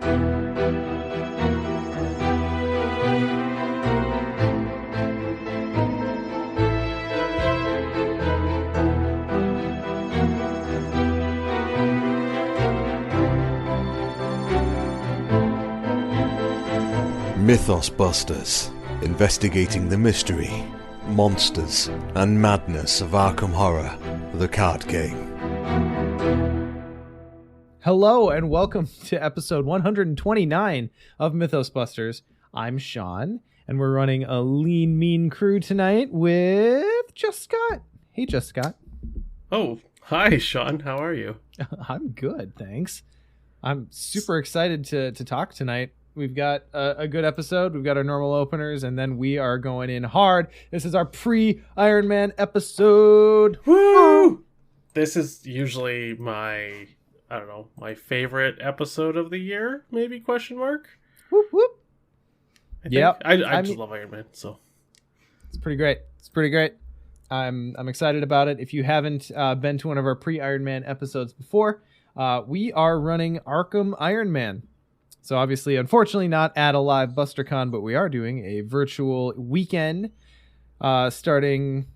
Mythos Busters, investigating the mystery, monsters, and madness of Arkham Horror, the card game. Hello and welcome to episode 129 of Mythos Busters. I'm Sean, and we're running a lean, mean crew tonight with Just Scott. Hey, Just Scott. Oh, hi, Sean. How are you? I'm good, thanks. I'm super excited to talk tonight. We've got a good episode. We've got our normal openers, and then we are going in hard. This is our pre-Ironman episode. Woo! This is usually my favorite episode of the year, maybe, question mark? Whoop, whoop. Yeah. I just love Iron Man, so. It's pretty great. I'm excited about it. If you haven't been to one of our pre-Ironman episodes before, we are running Arkham Ironman. So obviously, unfortunately, not at a live BusterCon, but we are doing a virtual weekend starting...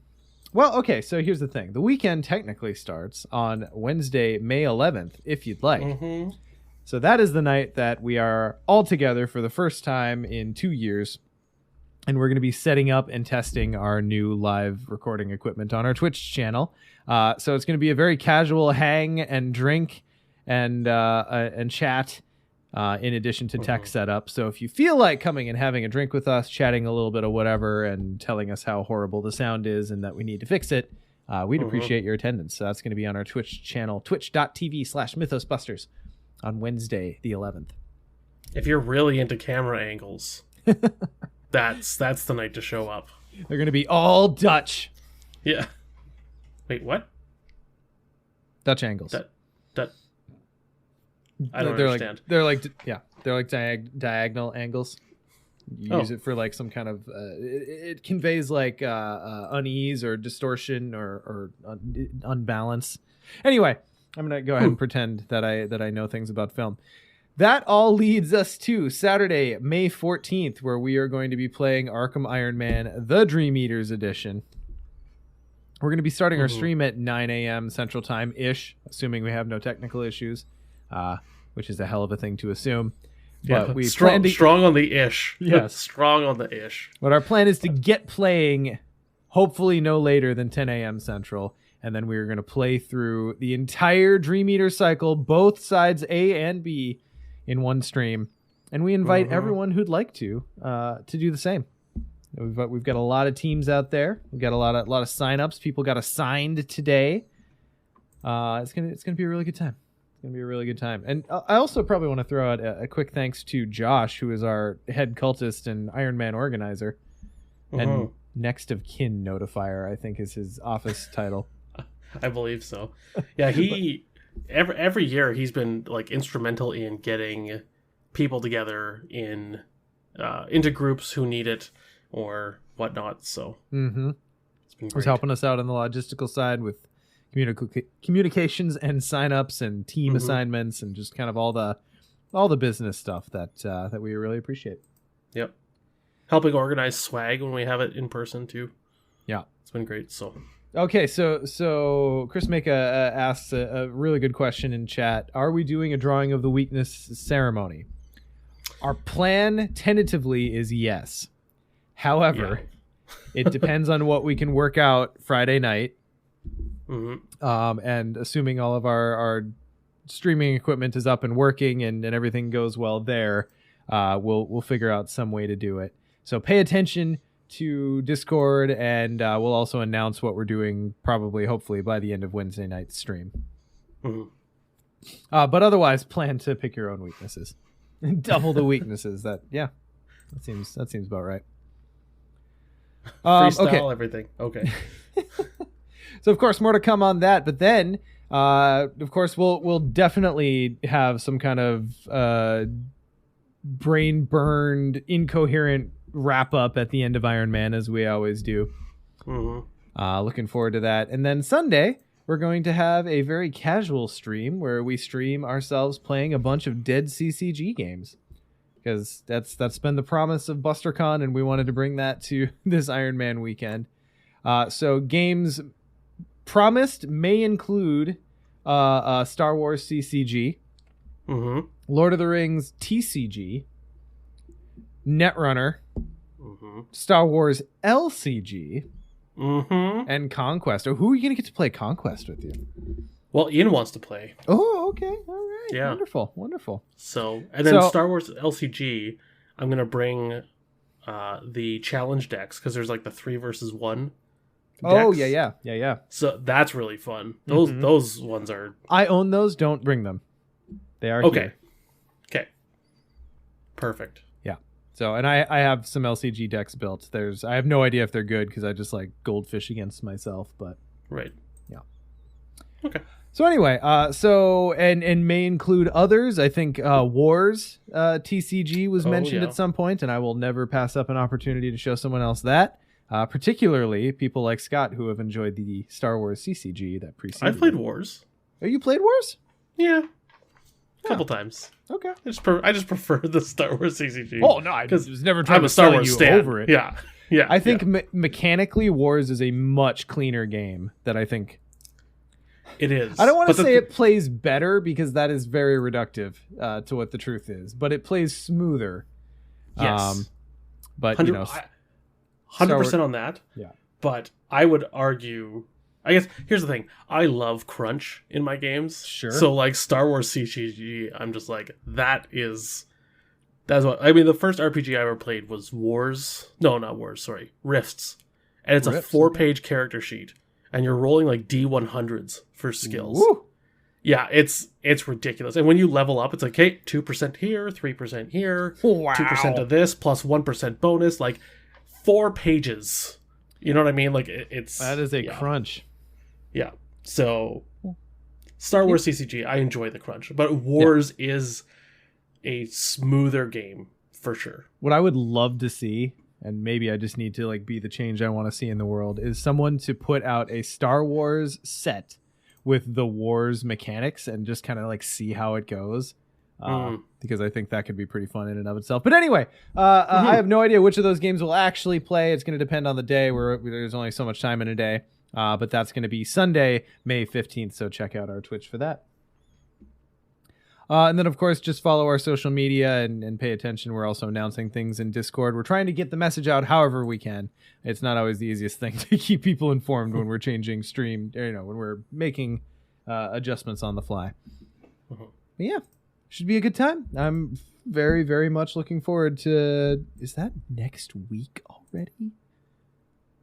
Well, okay, so here's the thing. The weekend technically starts on Wednesday, May 11th, if you'd like. Mm-hmm. So that is the night that we are all together for the first time in 2 years. And we're going to be setting up and testing our new live recording equipment on our Twitch channel. So it's going to be a very casual hang and drink and chat. In addition to tech setup. So if you feel like coming and having a drink with us, chatting a little bit of whatever, and telling us how horrible the sound is and that we need to fix it, we'd appreciate your attendance. So that's going to be on our Twitch channel, twitch.tv/mythosbusters on Wednesday, the 11th. If you're really into camera angles, that's the night to show up. They're going to be all Dutch. Yeah. Wait, what? Dutch angles. I don't understand. They're like diagonal angles. You use it for like some kind of it conveys like unease or distortion or unbalance. Anyway, I'm gonna go ahead and pretend that I know things about film. That all leads us to Saturday, May 14th, where we are going to be playing Arkham Iron Man: The Dream Eaters Edition. We're going to be starting our stream at 9 a.m. Central Time ish, assuming we have no technical issues. Which is a hell of a thing to assume. But we strong on the ish. Yes. Strong on the ish. But our plan is to get playing hopefully no later than 10 a.m. Central. And then we're going to play through the entire Dream Eater cycle, both sides A and B, in one stream. And we invite everyone who'd like to do the same. We've got a lot of teams out there. We've got a lot of signups. People got assigned today. It's gonna be a really good time. It's going to be a really good time. And I also probably want to throw out a quick thanks to Josh, who is our head cultist and Iron Man organizer. And next of kin notifier, I think is his office title. I believe so. Yeah, every year he's been like instrumental in getting people together in into groups who need it or whatnot. So it's been great. He's helping us out on the logistical side with communications and signups and team assignments and just kind of all the business stuff that we really appreciate. Yep. Helping organize swag when we have it in person too. Yeah. It's been great. So okay, so Chris Maka asks a really good question in chat. Are we doing a drawing of the weakness ceremony? Our plan tentatively is yes. However, it depends on what we can work out Friday night. And assuming all of our streaming equipment is up and working and everything goes well there, we'll figure out some way to do it. So pay attention to Discord, and we'll also announce what we're doing hopefully by the end of Wednesday night's stream. But otherwise, plan to pick your own weaknesses. Double the weaknesses. That seems about right. Freestyle everything. Okay. So, of course, more to come on that. But then, of course, we'll definitely have some kind of brain-burned, incoherent wrap-up at the end of Iron Man, as we always do. Looking forward to that. And then Sunday, we're going to have a very casual stream where we stream ourselves playing a bunch of dead CCG games. Because that's been the promise of BusterCon, and we wanted to bring that to this Ironman weekend. So games promised may include Star Wars CCG, Lord of the Rings TCG, Netrunner, Star Wars LCG, and Conquest. Oh, who are you going to get to play Conquest with you? Well, Ian wants to play. Oh, okay. All right. Yeah. Wonderful. So, and then Star Wars LCG, I'm going to bring the challenge decks, because there's like the 3 versus 1 decks. Oh, yeah. So that's really fun. Those ones are... I own those. Don't bring them. They are okay. Here. Okay. Perfect. Yeah. So, and I have some LCG decks built. I have no idea if they're good because I just like goldfish against myself, but... Right. Yeah. Okay. So anyway, and may include others. I think Wars TCG was mentioned at some point, and I will never pass up an opportunity to show someone else that. Particularly people like Scott who have enjoyed the Star Wars CCG that preceded. I've played Wars. Oh, you played Wars? Yeah, a couple times. Okay. I just prefer the Star Wars CCG. Oh no, I was never trying to Star sell Wars you stan. over it. Yeah. I think mechanically Wars is a much cleaner game that I think. It is. I don't want to say it plays better because that is very reductive to what the truth is, but it plays smoother. Yes. But 100% on that. Yeah. But I would argue, I guess here's the thing. I love crunch in my games. Sure. So like Star Wars CCG, I'm just like, that's what I mean. The first RPG I ever played was Wars. No, not Wars. Sorry, Rifts, and it's a 4-page character sheet, and you're rolling like D100s for skills. Woo. Yeah, it's ridiculous. And when you level up, it's like, hey, 2% here, 3% here, 2% of this plus 1% bonus, like 4 pages. You know what I mean? Like that is a crunch. Yeah. So Star Wars CCG, I enjoy the crunch, but Wars is a smoother game for sure. What I would love to see, and maybe I just need to like be the change I want to see in the world, is someone to put out a Star Wars set with the Wars mechanics and just kind of like see how it goes. Because I think that could be pretty fun in and of itself. But anyway, I have no idea which of those games we'll actually play. It's going to depend on the day. There's only so much time in a day. But that's going to be Sunday, May 15th. So check out our Twitch for that. And then, of course, just follow our social media and pay attention. We're also announcing things in Discord. We're trying to get the message out however we can. It's not always the easiest thing to keep people informed when we're changing stream, when we're making adjustments on the fly. But yeah, should be a good time. I'm very, very much looking forward to... Is that next week already?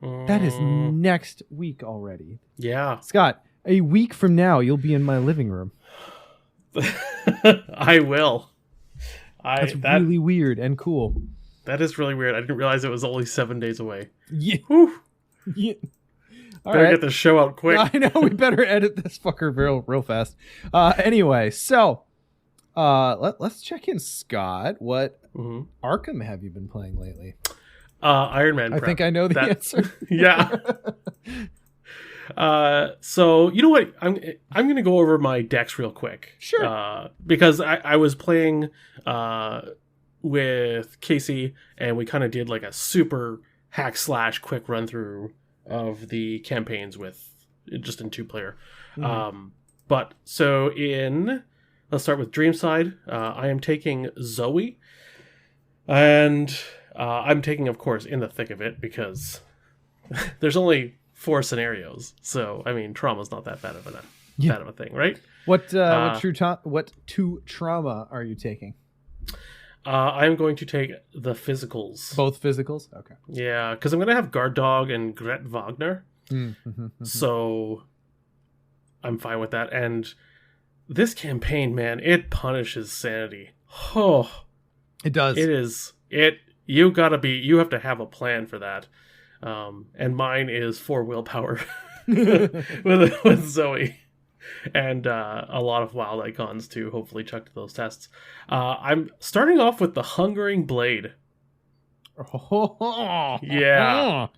That is next week already. Yeah. Scott, a week from now, you'll be in my living room. I will. That's really weird and cool. That is really weird. I didn't realize it was only 7 days away. Yeah. Yeah. Better get the show out quick. I know, we better edit this fucker real fast. Anyway, so let's check in, Scott. What Arkham have you been playing lately? Ironman. I think I know the answer. Yeah. So you know what? I'm gonna go over my decks real quick. Sure. Because I was playing with Casey, and we kind of did like a super hack slash quick run through of the campaigns with just in 2-player. But so let's start with Dreamside. I am taking Zoe, and I'm taking, of course, In the Thick of It, because there's only 4 scenarios. So I mean, trauma's not that bad of a thing, right? What two trauma are you taking? I'm going to take the physicals. Both physicals? Okay. Yeah, because I'm going to have Guard Dog and Gret Wagner. So I'm fine with that. And this campaign, man, it punishes sanity. Oh, it does. It is. You have to have a plan for that. And mine is 4 willpower with Zoe. And a lot of wild icons to hopefully chuck to those tests. I'm starting off with the Hungering Blade. Oh, yeah.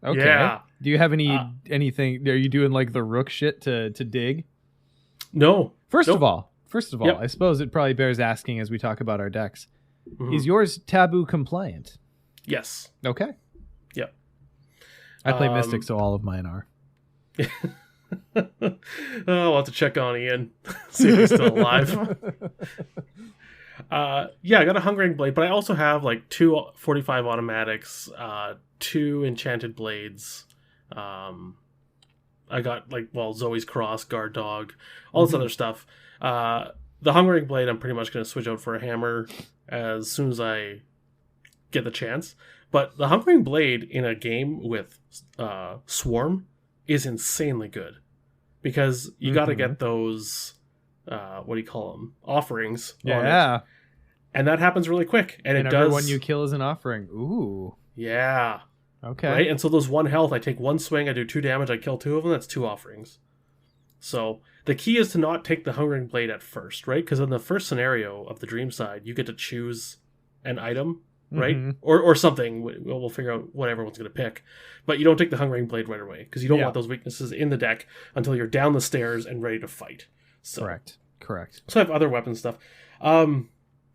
Okay. Yeah. Do you have anything? Are you doing like the rook shit to dig? No. First Nope. of all, Yep. I suppose it probably bears asking as we talk about our decks. Mhm. Is yours taboo compliant? Yes. Okay. Yep. I play Mystic, so all of mine are. I'll have to check on Ian, see if he's still alive. Yeah, I got a Hungering Blade, but I also have like 2 45 automatics, 2 enchanted blades. I got like, Zoe's Cross, Guard Dog, all this other stuff. The Hungering Blade, I'm pretty much going to switch out for a hammer as soon as I get the chance. But the Hungering Blade in a game with Swarm is insanely good because you got to get those, what do you call them, offerings on it. And that happens really quick. And it does. Everyone you kill is an offering. Ooh. Yeah. Okay. Right? And so those 1 health, I take 1 swing, I do 2 damage, I kill 2 of them, that's 2 offerings. So the key is to not take the Hungering Blade at first, right? Because in the first scenario of the Dream side, you get to choose an item, right? Or something. We'll figure out what everyone's going to pick. But you don't take the Hungering Blade right away because you don't want those weaknesses in the deck until you're down the stairs and ready to fight. So, Correct. So I have other weapon stuff.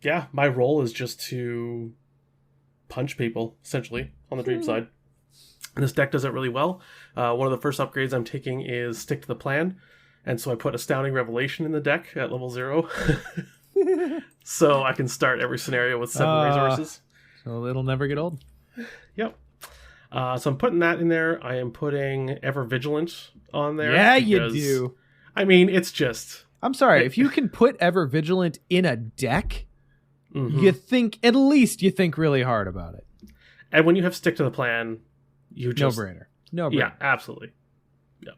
Yeah, my role is just to punch people, essentially, on the Dream side. And this deck does it really well. One of the first upgrades I'm taking is Stick to the Plan. And so I put Astounding Revelation in the deck at level 0. So I can start every scenario with 7 resources. So it'll never get old. Yep. So I'm putting that in there. I am putting Ever Vigilant on there. Yeah, you do. I mean, it's just... I'm sorry. If you can put Ever Vigilant in a deck, you think really hard about it. And when you have Stick to the Plan, you just... No brainer. Yeah, absolutely. Yeah.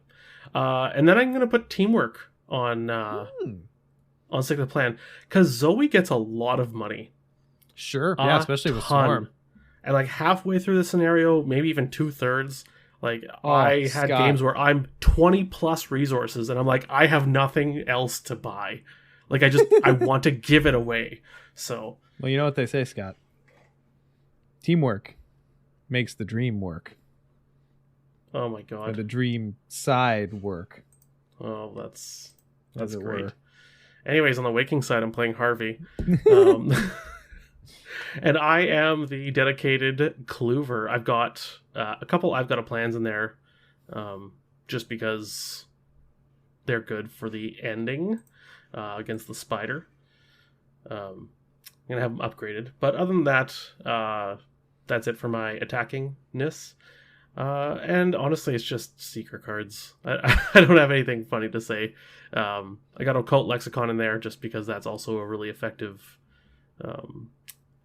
And then I'm going to put Teamwork on Stick to the Plan because Zoe gets a lot of money. Sure. Yeah, especially with Swarm. And like halfway through the scenario, maybe even 2/3, like I had games where I'm 20 plus resources and I'm like, I have nothing else to buy. Like I want to give it away. So, well, you know what they say, Scott. Teamwork makes the dream work. Oh my god. Or the dream side work. Oh, that's As it great. were. Anyways, on the Waking side, I'm playing Harvey. And I am the dedicated Clover. I've got a couple I've got a plans in there just because they're good for the ending against the spider. I'm going to have them upgraded. But other than that, that's it for my attackingness. And honestly, it's just secret cards. I don't have anything funny to say. I got Occult Lexicon in there just because that's also a really effective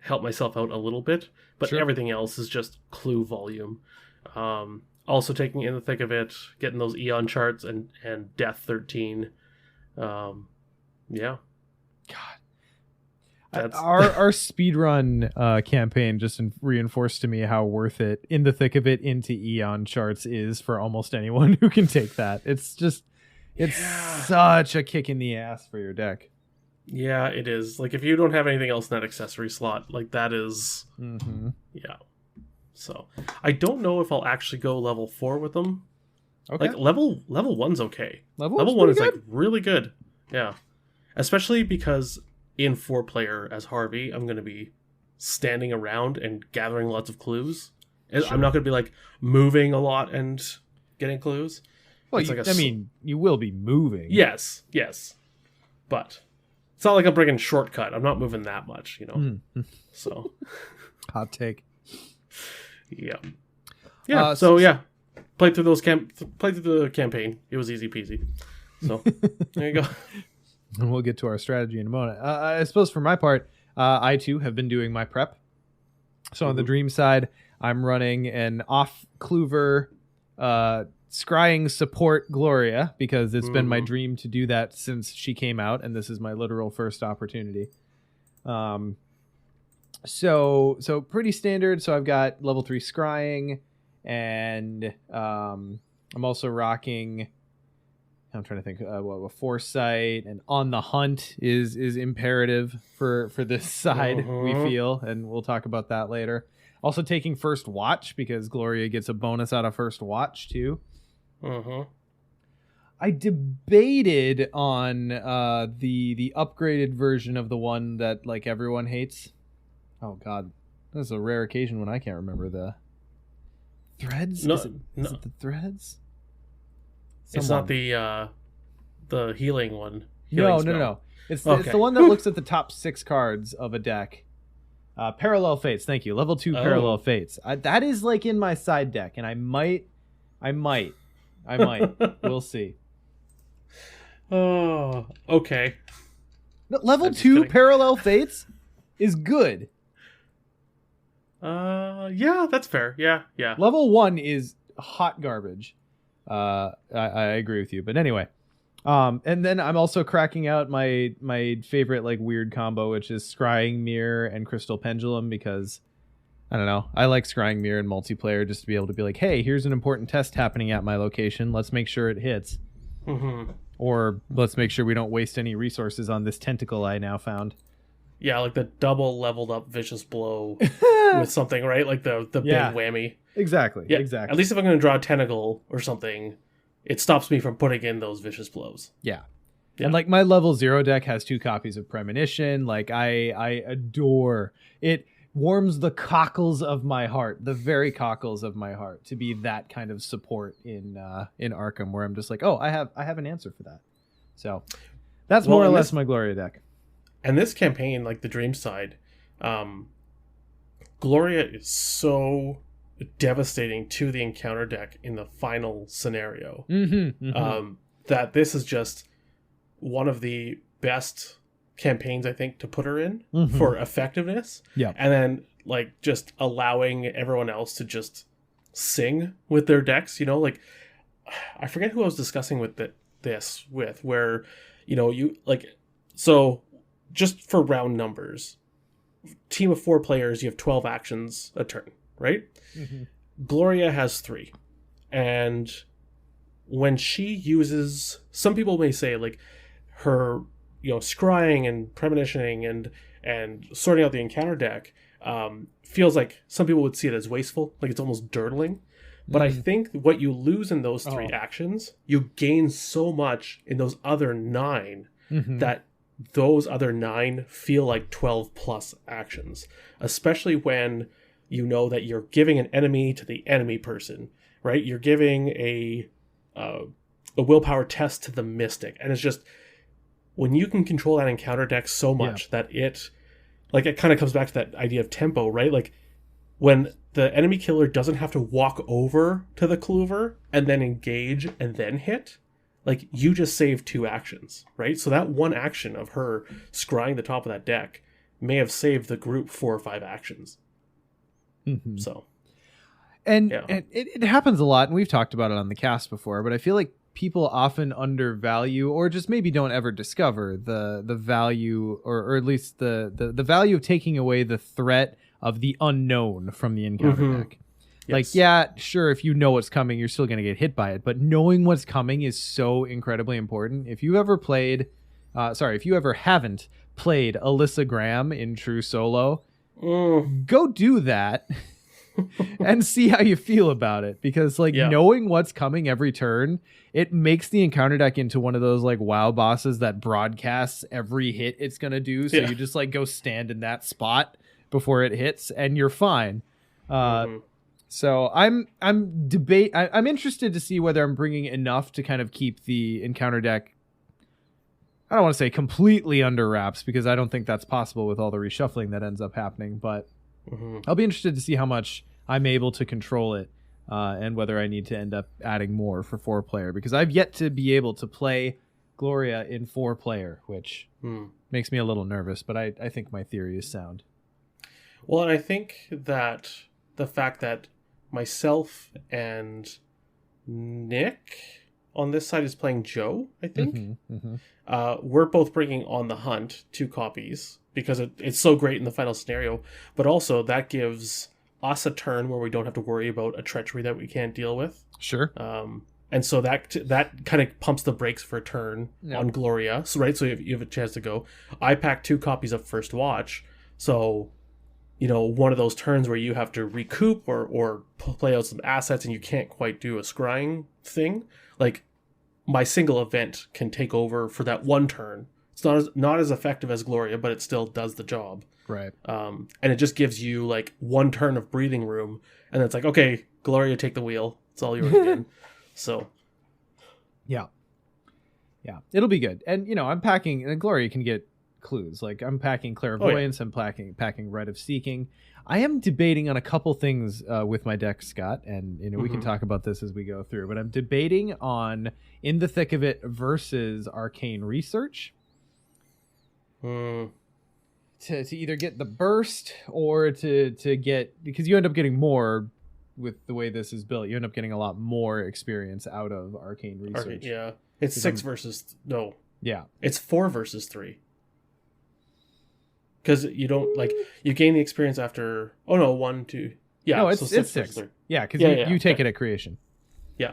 help myself out a little bit. But everything else is just clue volume. Also taking In the Thick of It, getting those Eon charts and Death 13. Yeah. God. Our speedrun campaign just reinforced to me how worth it In the Thick of It into Eon charts is for almost anyone who can take that. It's such a kick in the ass for your deck. Yeah, it is. Like if you don't have anything else in that accessory slot, like that is yeah. So I don't know if I'll actually go level 4 with them. Okay. Like level 1's okay. Level 1 is like really good. Yeah. Especially because in 4-player as Harvey, I'm going to be standing around and gathering lots of clues. I'm not going to be like moving a lot and getting clues. Well, you will be moving. Yes. But it's not like I'm bringing shortcut. I'm not moving that much, So. Hot take. Yeah. Yeah. Played through the campaign. It was easy peasy. So there you go. And we'll get to our strategy in a moment. I suppose for my part, I too have been doing my prep. So on the Dream side, I'm running an off Clover scrying support Gloria because it's been my dream to do that since she came out, and this is my literal first opportunity. So pretty standard. So I've got level 3 scrying, and I'm also rocking. I'm trying to think. A Foresight and On the Hunt is imperative for this side. We feel, and we'll talk about that later. Also taking First Watch because Gloria gets a bonus out of First Watch too. I debated on the upgraded version of the one that like everyone hates. Oh God, this is a rare occasion when I can't remember the threads. No, is it the threads? It's not the healing one. No. It's the one that looks at the top 6 cards of a deck. Parallel Fates. Thank you. Level 2 Parallel Fates. That is like in my side deck, and I might. We'll see. Oh, okay. Level 2 Parallel Fates is good. Yeah, that's fair. Yeah. Level 1 is hot garbage. I agree with you. But anyway. And then I'm also cracking out my favorite like weird combo, which is Scrying Mirror and Crystal Pendulum, because I don't know, I like Scrying Mirror in multiplayer just to be able to be like, hey, here's an important test happening at my location. Let's make sure it hits. Or let's make sure we don't waste any resources on this tentacle I now found. Yeah, like the double leveled up Vicious Blow with something, right? Like the big whammy. Exactly. Yeah, exactly. At least if I'm going to draw a tentacle or something, it stops me from putting in those Vicious Blows. Yeah. And like my level 0 deck has 2 copies of Premonition. Like I adore it. Warms the cockles of my heart, the very cockles of my heart, to be that kind of support in Arkham, where I'm just like, oh, I have an answer for that. So that's more or less my Gloria deck. And this campaign, like the Dream side, Gloria is so devastating to the encounter deck in the final scenario that this is just one of the best campaigns I think to put her in for effectiveness. Yeah. And then like just allowing everyone else to just sing with their decks, you know, like I forget who I was discussing with this with, where, you know, you like, so just for round numbers, team of 4 players, you have 12 actions a turn, right? Gloria has 3. And when she uses, some people may say like her, you know, scrying and premonitioning and sorting out the encounter deck feels like some people would see it as wasteful, like it's almost dirtling. But I think what you lose in those 3 actions, you gain so much in those other 9 that those other 9 feel like 12 plus actions, especially when you know that you're giving an enemy to the enemy person, right? You're giving a willpower test to the mystic, and it's just when you can control that encounter deck so much that it kind of comes back to that idea of tempo, right? Like when the enemy killer doesn't have to walk over to the clover and then engage and then hit, like you just saved 2 actions, right? So that one action of her scrying the top of that deck may have saved the group 4 or 5 actions. So, and it happens a lot, and we've talked about it on the cast before, but I feel like people often undervalue, or just maybe don't ever discover the value, or at least the value of taking away the threat of the unknown from the encounter deck. Yes. Like, yeah, sure, if you know what's coming, you're still going to get hit by it, but knowing what's coming is so incredibly important. If you ever haven't played Alyssa Graham in True Solo, go do that and see how you feel about it, because knowing what's coming every turn, it makes the encounter deck into one of those like WoW bosses that broadcasts every hit it's going to do. So you just like go stand in that spot before it hits and you're fine. So I'm interested to see whether I'm bringing enough to kind of keep the encounter deck, I don't want to say completely under wraps, because I don't think that's possible with all the reshuffling that ends up happening, but I'll be interested to see how much I'm able to control it, and whether I need to end up adding more for 4-player, because I've yet to be able to play Gloria in 4-player, which makes me a little nervous, but I think my theory is sound. Well, and I think that the fact that myself and Nick on this side is playing Joe, I think. We're both bringing On the Hunt 2 copies because it's so great in the final scenario, but also that gives us a turn where we don't have to worry about a treachery that we can't deal with. Sure. And so that kind of pumps the brakes for a turn on Gloria. So, right, so you have a chance to go. I packed 2 copies of First Watch, so one of those turns where you have to recoup or play out some assets and you can't quite do a scrying thing, like my single event can take over for that one turn. It's not as effective as Gloria, but it still does the job. Right. And it just gives you like one turn of breathing room, and it's like, okay, Gloria, take the wheel. It's all yours again. So, yeah, it'll be good. And I'm packing. And Gloria can get clues. Like I'm packing clairvoyance. I'm packing rite of seeking. I am debating on a couple things with my deck, Scott, and we can talk about this as we go through. But I'm debating on In the Thick of It versus Arcane Research. To either get the burst or to get, because you end up getting more with the way this is built. You end up getting a lot more experience out of Arcane Research. Yeah, it's 6 versus no. Yeah, it's 4 versus 3. Because you don't you gain the experience after 1, 2. Yeah, no, it's so 6. Yeah, because you take it at creation. Yeah.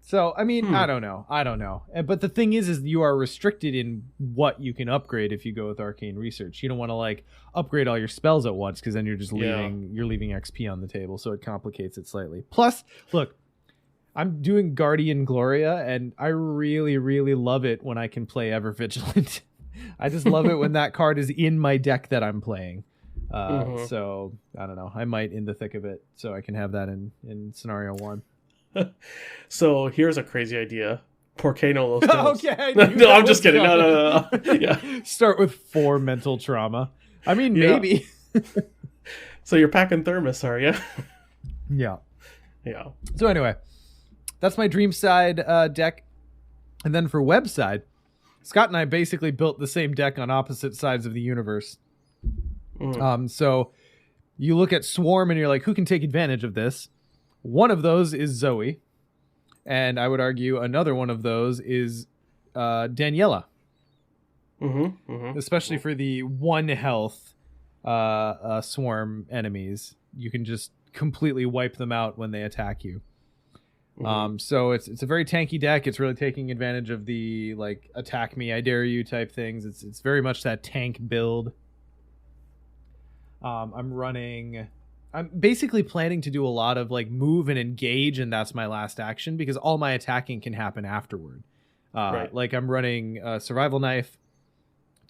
So, I mean, I don't know. But the thing is you are restricted in what you can upgrade if you go with Arcane Research. You don't want to upgrade all your spells at once, because then you're just leaving XP on the table. So it complicates it slightly. Plus, look, I'm doing Guardian Gloria, and I really, really love it when I can play Ever Vigilant. I just love it when that card is in my deck that I'm playing. So, I don't know. I might In the Thick of It so I can have that in scenario 1. So here's a crazy idea. Por qué no los dos? Okay. No, I'm just kidding. No. Yeah. Start with 4 mental trauma. I mean, maybe. So you're packing Thermos, are you? Yeah. Yeah. So anyway, that's my Dream Side deck. And then for Web Side, Scott and I basically built the same deck on opposite sides of the universe. So you look at Swarm and you're like, who can take advantage of this? One of those is Zoe, and I would argue another one of those is Daniela. Especially for the 1 health Swarm enemies. You can just completely wipe them out when they attack you. So it's a very tanky deck. It's really taking advantage of the attack me, I dare you type things. It's very much that tank build. I'm basically planning to do a lot of move and engage, and that's my last action, because all my attacking can happen afterward. Right. I'm running Survival Knife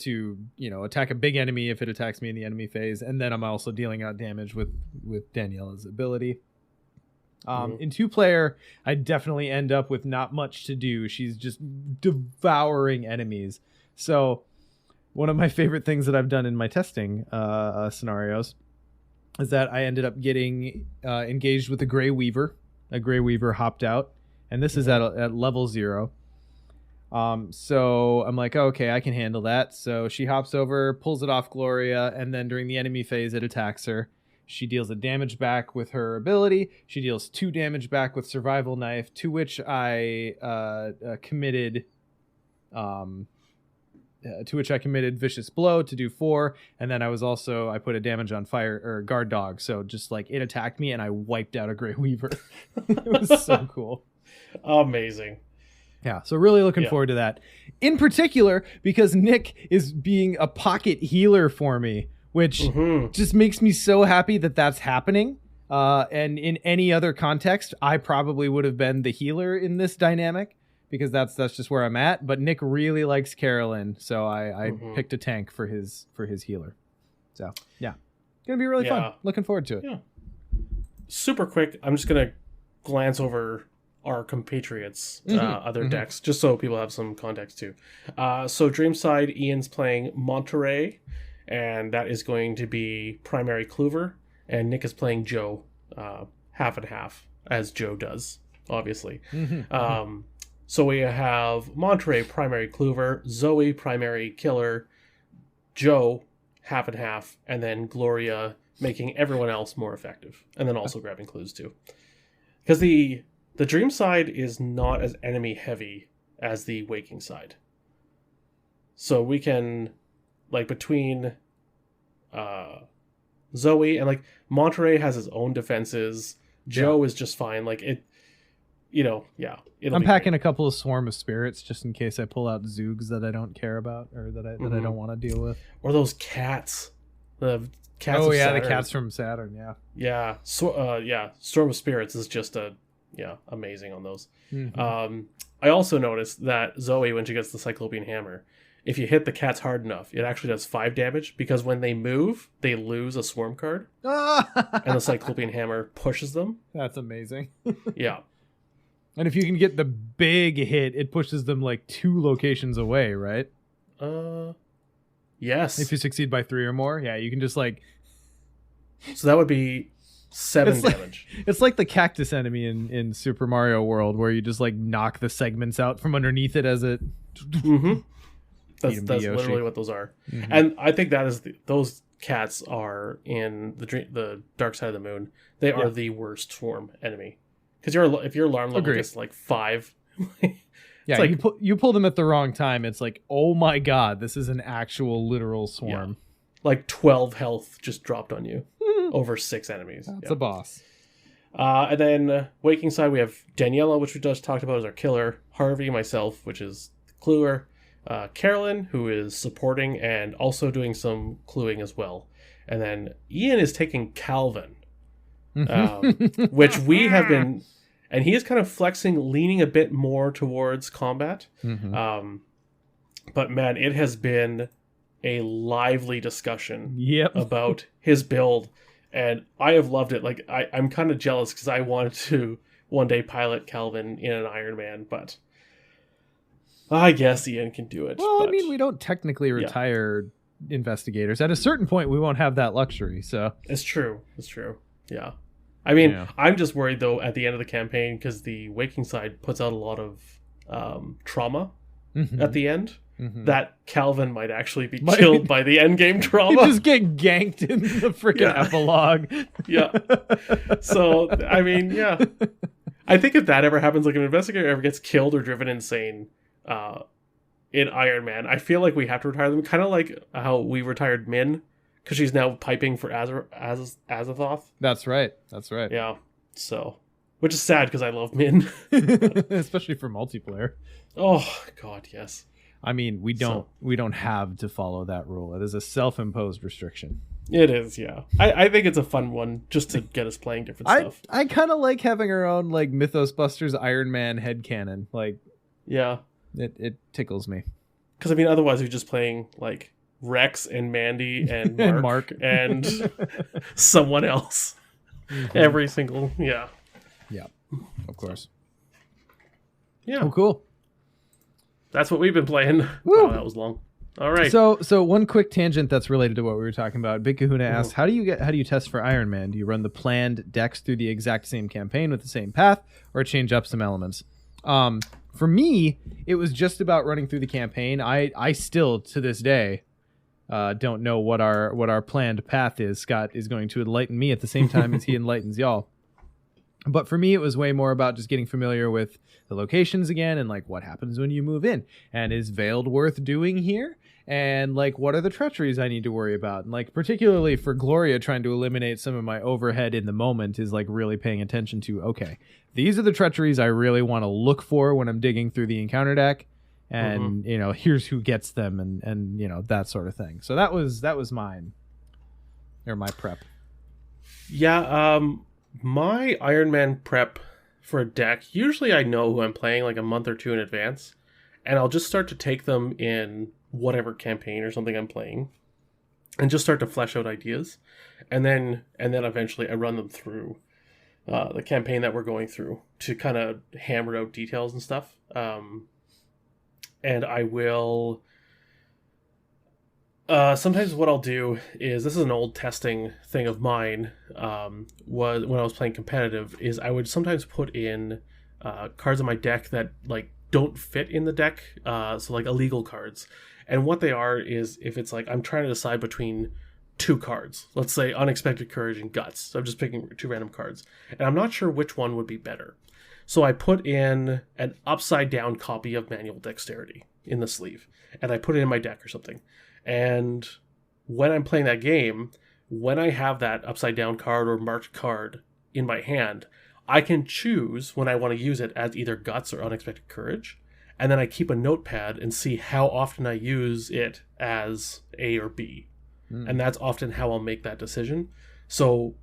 to attack a big enemy if it attacks me in the enemy phase, and then I'm also dealing out damage with Daniela's ability. In 2-player, I definitely end up with not much to do. She's just devouring enemies. So one of my favorite things that I've done in my testing scenarios is that I ended up getting engaged with a Grey Weaver. A Grey Weaver hopped out, and this is at level 0. So I'm like, okay, I can handle that. So she hops over, pulls it off Gloria, and then during the enemy phase, it attacks her. She deals a damage back with her ability. She deals 2 damage back with Survival Knife, to which I committed Vicious Blow to do 4, and then I put a damage on Fire or Guard Dog, so just it attacked me and I wiped out a Grey Weaver. It was so cool. Amazing. Yeah, so really looking forward to that. In particular, because Nick is being a pocket healer for me, which just makes me so happy that that's happening. And in any other context, I probably would have been the healer in this dynamic, because that's just where I'm at. But Nick really likes Carolyn, so I picked a tank for his healer. So yeah, gonna be really fun. Looking forward to it. Yeah. Super quick, I'm just gonna glance over our compatriots' other decks, just so people have some context too. So Dreamside, Ian's playing Monterey, and that is going to be primary Clover, and Nick is playing Joe, half and half, as Joe does, obviously. So we have Monterey, primary Clover, Zoe, primary Killer, Joe, half and half, and then Gloria making everyone else more effective, and then also grabbing clues too. Because the Dream side is not as enemy heavy as the Waking side. So we can, between Zoe and Monterey has his own defenses. Joe is just fine. I'm packing a couple of Swarm of Spirits just in case I pull out Zoogs that I don't care about or that I don't want to deal with. Or those cats. The cats. Oh of yeah, Saturn. the cats from Saturn. Yeah. Yeah. So Storm of Spirits is just amazing on those. Mm-hmm. I also noticed that Zoe, when she gets the Cyclopean Hammer, if you hit the cats hard enough, it actually does 5 damage, because when they move, they lose a swarm card, and the Cyclopean Hammer pushes them. That's amazing. Yeah. And if you can get the big hit, it pushes them like 2 locations away, right? Yes. If you succeed by 3 or more, yeah, you can just like. So that would be 7 damage. It's like the cactus enemy in Super Mario World, where you just like knock the segments out from underneath it as it. Mm-hmm. That's literally what those are. Mm-hmm. And I think that is those cats are in the Dark Side of the Moon. They are the worst swarm enemy, because if your alarm level gets like 5. Yeah, like, you pull them at the wrong time. It's like, oh my god, this is an actual literal swarm. Yeah. Like 12 health just dropped on you over 6 enemies. That's a boss. And then Waking Side, we have Daniela, which we just talked about as our killer. Harvey, myself, which is the cluer. Carolyn, who is supporting and also doing some cluing as well. And then Ian is taking Calvin, which we have been... And he is kind of flexing, leaning a bit more towards combat. Mm-hmm. But man, it has been a lively discussion about his build. And I have loved it. Like, I'm kind of jealous, because I wanted to one day pilot Calvin in an Ironman, but I guess Ian can do it. Well, I mean, we don't technically retire investigators. At a certain point, we won't have that luxury. So It's true. Yeah. I mean, I'm just worried, though, at the end of the campaign, because the Waking Side puts out a lot of trauma at the end, that Calvin might actually be killed by the endgame trauma. You just get ganked in the freaking epilogue. Yeah. So, I mean, I think if that ever happens, like if an investigator ever gets killed or driven insane in Ironman, I feel like we have to retire them. Kind of like how we retired Min, because she's now piping for Azathoth. That's right. Yeah. So, which is sad, because I love Min. Especially for multiplayer. Oh, God, yes. I mean, we don't have to follow that rule. It is a self-imposed restriction. It is, yeah. I think it's a fun one, just to get us playing different stuff. I kind of like having our own, like, Mythos Busters Iron Man headcanon. Like, yeah. It tickles me. Because, I mean, otherwise we're just playing, like, Rex and Mandy and Mark and someone else. Mm-hmm. Every single, Yeah, of course. Yeah. Oh, cool. That's what we've been playing. Wow, that was long. All right. So one quick tangent that's related to what we were talking about. Big Kahuna asks, how do you test for Iron Man? Do you run the planned decks through the exact same campaign with the same path, or change up some elements? For me, it was just about running through the campaign. I still, to this day, don't know what our planned path is. Scott is going to enlighten me at the same time as he enlightens y'all. But for me, it was way more about just getting familiar with the locations again, and like what happens when you move in, and is Veiled worth doing here, and like what are the treacheries I need to worry about, and like particularly for Gloria, trying to eliminate some of my overhead in the moment is like really paying attention to, okay, these are the treacheries I really want to look for when I'm digging through the encounter deck, and here's who gets them, and that sort of thing. So that was mine, or my prep. Yeah. My Iron Man prep for a deck, usually I know who I'm playing like a month or 2 in advance, and I'll just start to take them in whatever campaign or something I'm playing, and just start to flesh out ideas, and then eventually I run them through the campaign that we're going through to kind of hammer out details and stuff. And I will... sometimes what I'll do is, this is an old testing thing of mine, was when I was playing competitive, is I would sometimes put in cards in my deck that like don't fit in the deck, so like illegal cards. And what they are is, if it's like I'm trying to decide between 2 cards, let's say Unexpected Courage and Guts, so I'm just picking 2 random cards, and I'm not sure which one would be better. So I put in an upside down copy of Manual Dexterity in the sleeve, and I put it in my deck or something. And when I'm playing that game, when I have that upside down card or marked card in my hand, I can choose when I want to use it as either Guts or Unexpected Courage. And then I keep a notepad and see how often I use it as A or B. and that's often how I'll make that decision. So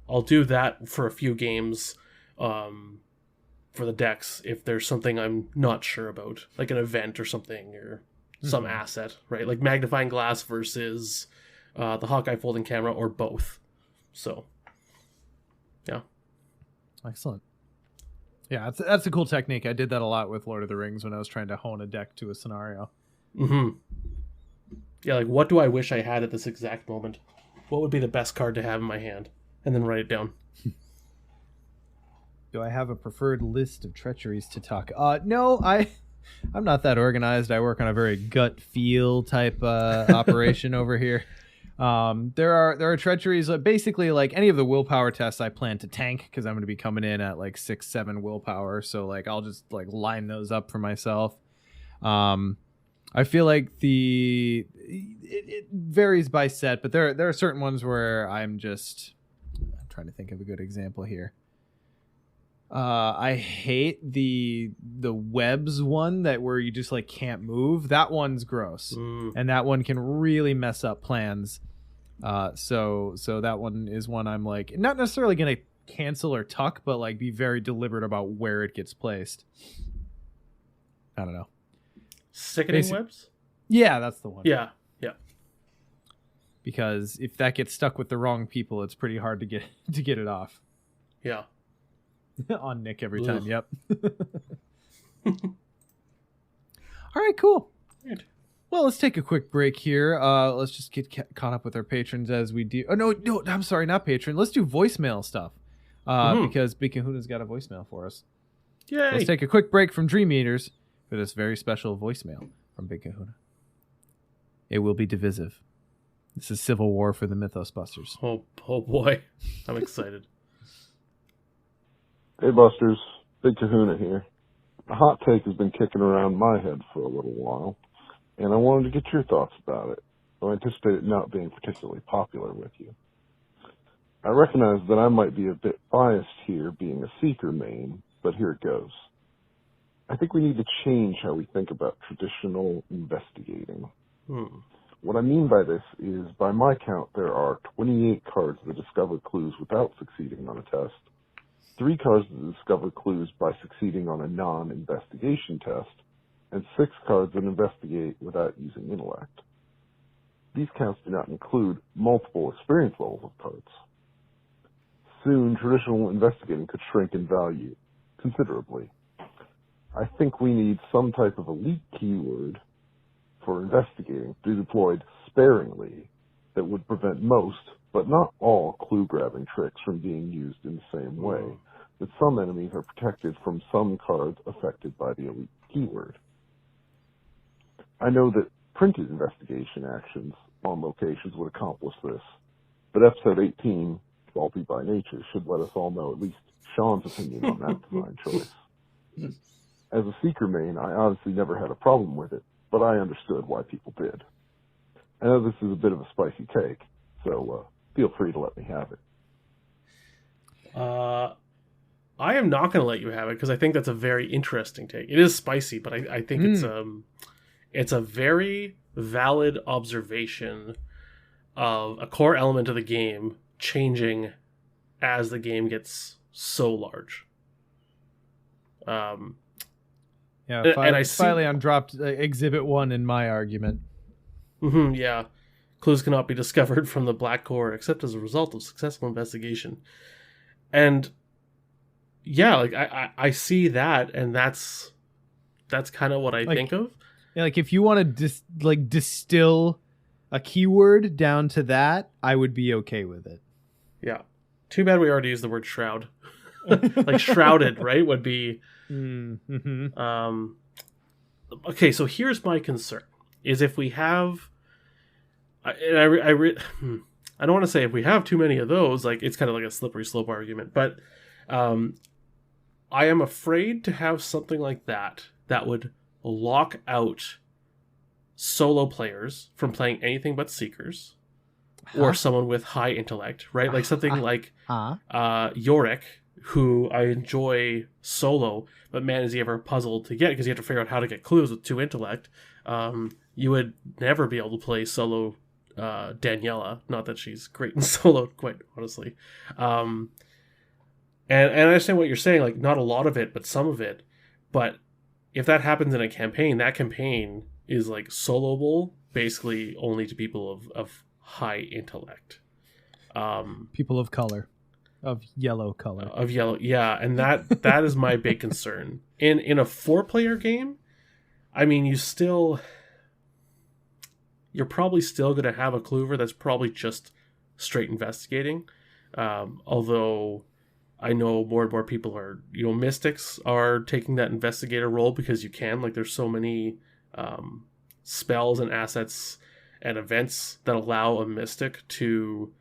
I'll do that for a few games for the decks if there's something I'm not sure about, like an event or something, or some asset, right? Like magnifying glass versus the Hawkeye folding camera, or both. So, yeah. Excellent. Yeah, that's a cool technique. I did that a lot with Lord of the Rings when I was trying to hone a deck to a scenario. Mm-hmm. Yeah, like, what do I wish I had at this exact moment? What would be the best card to have in my hand? And then write it down. Do I have a preferred list of treacheries to talk? No, I'm not that organized. I work on a very gut feel type operation over here. There are treacheries, basically like any of the willpower tests I plan to tank because I'm going to be coming in at like 6-7 willpower. So like I'll just like line those up for myself. I feel like it varies by set, but there are certain ones where I'm trying to think of a good example here. I hate the webs one where you just like can't move. That one's gross, and that one can really mess up plans. So that one is one I'm like not necessarily gonna cancel or tuck, but like be very deliberate about where it gets placed. I don't know. Sickening webs? Yeah, that's the one. Yeah. Because if that gets stuck with the wrong people, it's pretty hard to get it off. Yeah. On Nick every time. Yep. All right, cool. Good. Well, let's take a quick break here. Let's just get caught up with our patrons as we do. Oh, no, I'm sorry, not patron. Let's do voicemail stuff. Because Big Kahuna's got a voicemail for us. Yay! So let's take a quick break from Dream Eaters for this very special voicemail from Big Kahuna. It will be divisive. This is Civil War for the Mythos Busters. Oh boy. I'm excited. Hey Busters, Big Kahuna here. A hot take has been kicking around my head for a little while, and I wanted to get your thoughts about it, though I anticipate it not being particularly popular with you. I recognize that I might be a bit biased here, being a Seeker main, but here it goes. I think we need to change how we think about traditional investigating. What I mean by this is, by my count, there are 28 cards that discover clues without succeeding on a test, 3 cards that discover clues by succeeding on a non-investigation test, and 6 cards that investigate without using intellect. These counts do not include multiple experience levels of cards. Soon, traditional investigating could shrink in value considerably. I think we need some type of elite keyword for investigating to be deployed sparingly that would prevent most, but not all, clue-grabbing tricks from being used in the same way, that some enemies are protected from some cards affected by the elite keyword. I know that printed investigation actions on locations would accomplish this, but episode 18, Faulty by Nature, should let us all know at least Sean's opinion on that design choice. As a Seeker main, I honestly never had a problem with it, but I understood why people did. I know this is a bit of a spicy take, so feel free to let me have it. I am not going to let you have it because I think that's a very interesting take. It is spicy, but I think it's a very valid observation of a core element of the game changing as the game gets so large. Yeah, and I see Phylon dropped Exhibit 1 in my argument. Yeah. Clues cannot be discovered from the black core except as a result of successful investigation. And yeah, like I see that, and that's kind of what I think of. Yeah, like if you want to distill a keyword down to that, I would be okay with it. Yeah. Too bad we already used the word shroud. Like shrouded, right? Would be okay, so here's my concern is if we have I don't want to say if we have too many of those, like it's kind of like a slippery slope argument, but I am afraid to have something like that would lock out solo players from playing anything but Seekers or someone with high intellect, right? Like something like Yorick, who I enjoy solo, but man, is he ever a puzzle to get because you have to figure out how to get clues with 2 intellect. You would never be able to play solo Daniela. Not that she's great in solo, quite honestly. And I understand what you're saying, like not a lot of it, but some of it. But if that happens in a campaign, that campaign is like soloable, basically only to people of high intellect. People of color, of yellow color. Of yellow, yeah, and that is my big concern. In a 4-player game, I mean, you're probably still going to have a clover that's probably just straight investigating. Although I know more and more people are, mystics are taking that investigator role because you can. Like, there's so many spells and assets and events that allow a mystic to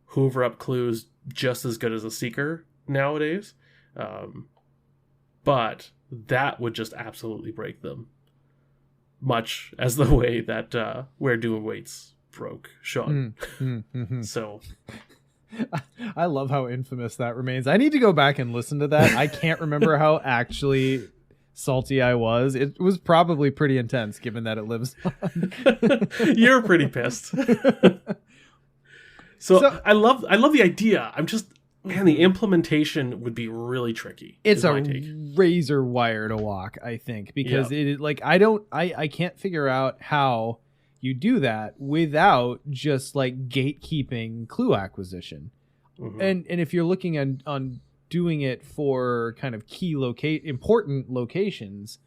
hoover up clues just as good as a seeker nowadays. But that would just absolutely break them. Much as the way that Where Doom Awaits broke Sean. So I love how infamous that remains. I need to go back and listen to that. I can't remember how actually salty I was. It was probably pretty intense given that it lives on. You're pretty pissed. So I love the idea. I'm just, man, the implementation would be really tricky. It's a razor wire to walk, I think, because it like I can't figure out how you do that without just like gatekeeping clue acquisition. And if you're looking on doing it for kind of key important locations,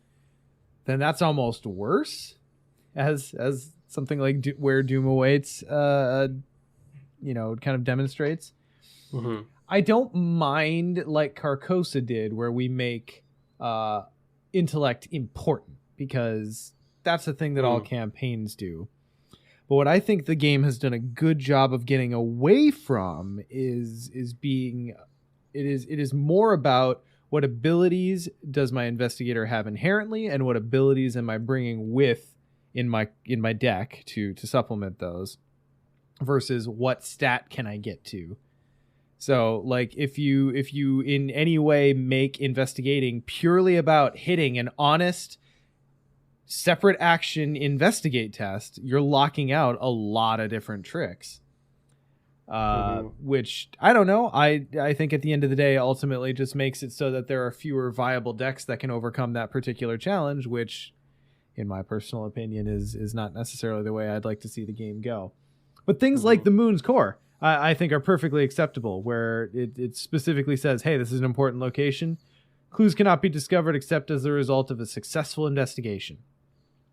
then that's almost worse as something like Where Doom Awaits kind of demonstrates. I don't mind like Carcosa did, where we make intellect important, because that's the thing that all campaigns do. But what I think the game has done a good job of getting away from is being it is more about what abilities does my investigator have inherently, and what abilities am I bringing with in my deck to supplement those, versus what stat can I get to. So like if you in any way make investigating purely about hitting an honest separate action investigate test, you're locking out a lot of different tricks. Which I don't know. I think at the end of the day, ultimately just makes it so that there are fewer viable decks that can overcome that particular challenge, which in my personal opinion is not necessarily the way I'd like to see the game go. But things like the Moon's Core, I think are perfectly acceptable, where it specifically says, hey, this is an important location. Clues cannot be discovered except as the result of a successful investigation.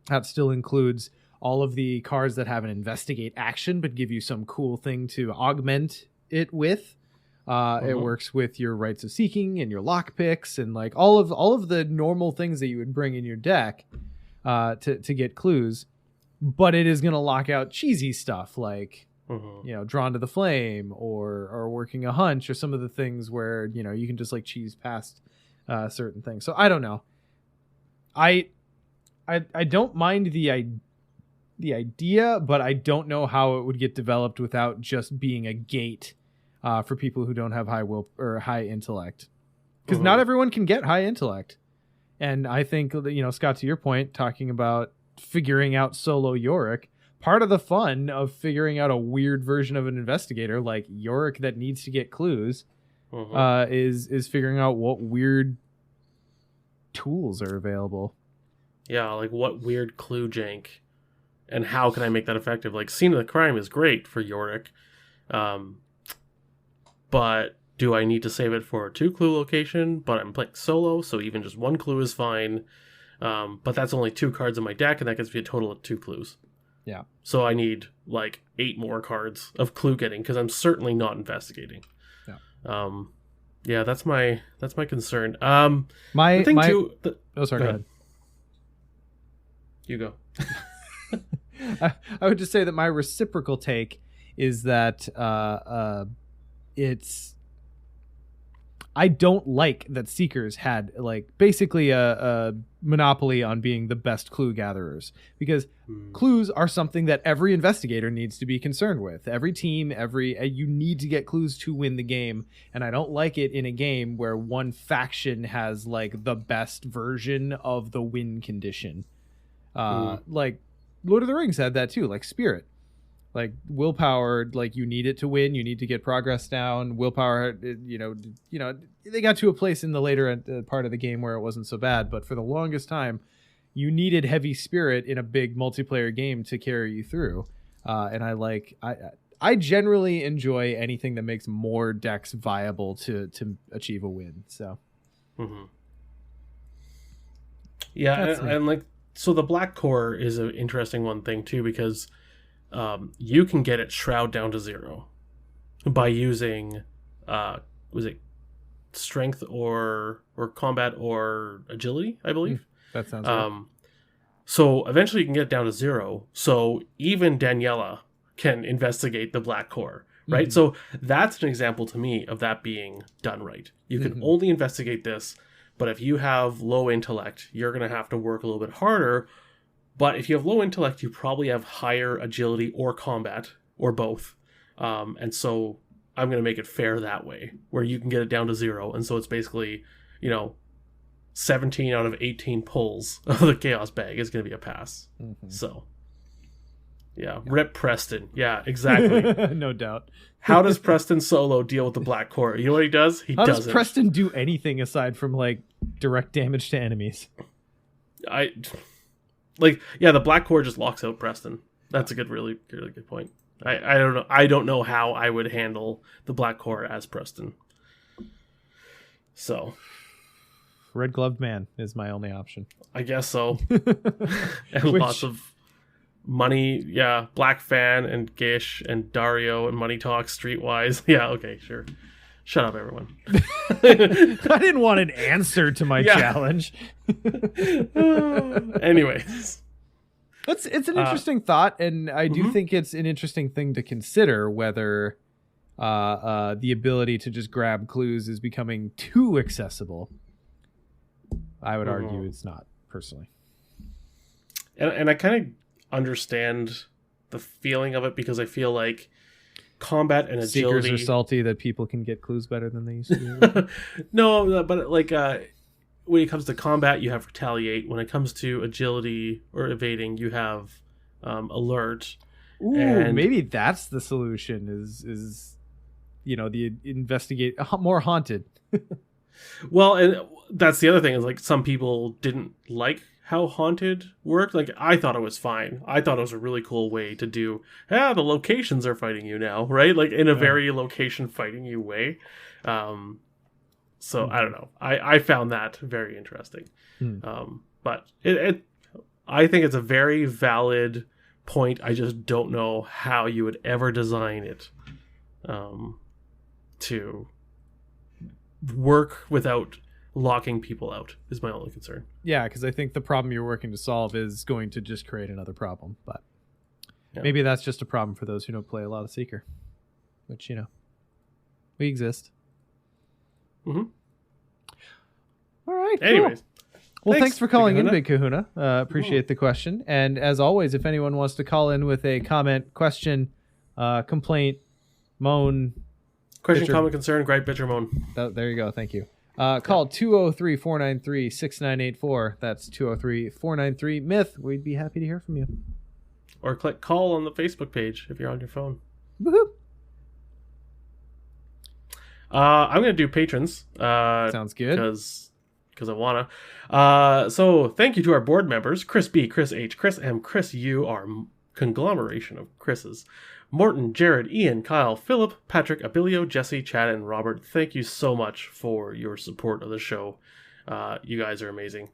That still includes all of the cards that have an investigate action, but give you some cool thing to augment it with. It works with your rights of seeking and your lock picks and like all of the normal things that you would bring in your deck to get clues. But it is going to lock out cheesy stuff like Drawn to the Flame or Working a Hunch, or some of the things where you can just like cheese past certain things. So I don't know. I don't mind the idea, but I don't know how it would get developed without just being a gate for people who don't have high will or high intellect, because not everyone can get high intellect. And I think Scott, to your point, talking about figuring out solo Yorick, part of the fun of figuring out a weird version of an investigator like Yorick that needs to get clues is figuring out what weird tools are available. Yeah, like what weird clue jank, and how can I make that effective? Like, Scene of the Crime is great for Yorick, but do I need to save it for a 2-clue location? But I'm playing solo, so even just 1 clue is fine. But that's only 2 cards in my deck, and that gives me a total of 2 clues. Yeah. So I need like 8 more cards of clue getting, because I'm certainly not investigating. Yeah. Yeah, that's my concern. Go ahead. You go. I would just say that my reciprocal take is that I don't like that Seekers had like basically a monopoly on being the best clue gatherers, because clues are something that every investigator needs to be concerned with. Every team, you need to get clues to win the game, and I don't like it in a game where one faction has like the best version of the win condition. Like Lord of the Rings had that too, like Spirit. Like willpower, like you need it to win. You need to get progress down. Willpower, they got to a place in the later part of the game where it wasn't so bad. But for the longest time, you needed heavy spirit in a big multiplayer game to carry you through. And I generally enjoy anything that makes more decks viable to achieve a win. So, yeah, and like so, the black core is an interesting one thing too because you can get its shroud down to 0 by using was it strength or combat or agility, I believe. That sounds right. So eventually you can get it down to 0. So even Daniela can investigate the black core, right? So that's an example to me of that being done right. You can only investigate this, but if you have low intellect, you're going to have to work a little bit harder. But if you have low intellect, you probably have higher agility or combat or both. And so I'm going to make it fair that way, where you can get it down to 0. And so it's basically, 17 out of 18 pulls of the Chaos Bag is going to be a pass. So, yeah, rip Preston. Yeah, exactly. No doubt. How does Preston solo deal with the black core? You know what he does? How does Preston do anything aside from like direct damage to enemies? The black core just locks out Preston. That's a really good point. I don't know. I don't know how I would handle the black core as Preston. So, red gloved man is my only option. I guess so. And lots of money. Yeah, Black Fan and Gish and Dario and Money Talk Streetwise. Yeah, okay, sure. Shut up, everyone. I didn't want an answer to my challenge. Anyways. It's an interesting thought, and I do think it's an interesting thing to consider whether the ability to just grab clues is becoming too accessible. I would argue it's not, personally. And I kind of understand the feeling of it because I feel like combat and agility... Seekers are salty that people can get clues better than they used to. No, but like when it comes to combat, you have retaliate. When it comes to agility or evading, you have alert. Ooh, and maybe that's the solution is the investigate more haunted. Well, and that's the other thing is like some people didn't like how haunted worked. Like I thought it was fine. I thought it was a really cool way to do. The locations are fighting you now, right? Like in a very location fighting you way. So I don't know. I found that very interesting. But I think it's a very valid point. I just don't know how you would ever design it to work without locking people out is my only concern. Yeah, because I think the problem you're working to solve is going to just create another problem. But maybe that's just a problem for those who don't play a lot of Seeker. Which, we exist. Mm-hmm. All right. Anyways. Cool. Well, thanks for calling in, Big Kahuna. Appreciate the question. And as always, if anyone wants to call in with a comment, question, complaint, moan... Question, comment, concern, gripe, bitch, or moan. There you go. Thank you. Call 203-493-6984. That's 203-493-MYTH. We'd be happy to hear from you. Or click call on the Facebook page if you're on your phone. Woohoo! I'm going to do patrons. Sounds good. Because I want to. So thank you to our board members, Chris B, Chris H, Chris M, Chris U, our conglomeration of Chris's. Morton, Jared, Ian, Kyle, Philip, Patrick, Abilio, Jesse, Chad, and Robert. Thank you so much for your support of the show. You guys are amazing.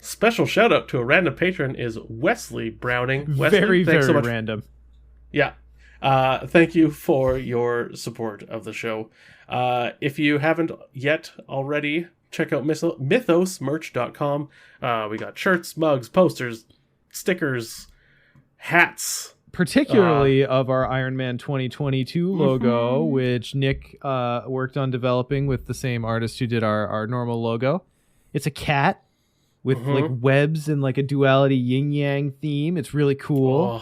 Special shout out to a random patron is Wesley Browning. Wesley, very so much. Random. Yeah. Thank you for your support of the show. If you haven't yet already, check out mythosmerch.com. We got shirts, mugs, posters, stickers, hats. Particularly of our Ironman 2022 logo, which Nick worked on developing with the same artist who did our normal logo. It's a cat with like webs and like a duality yin-yang theme. It's really cool.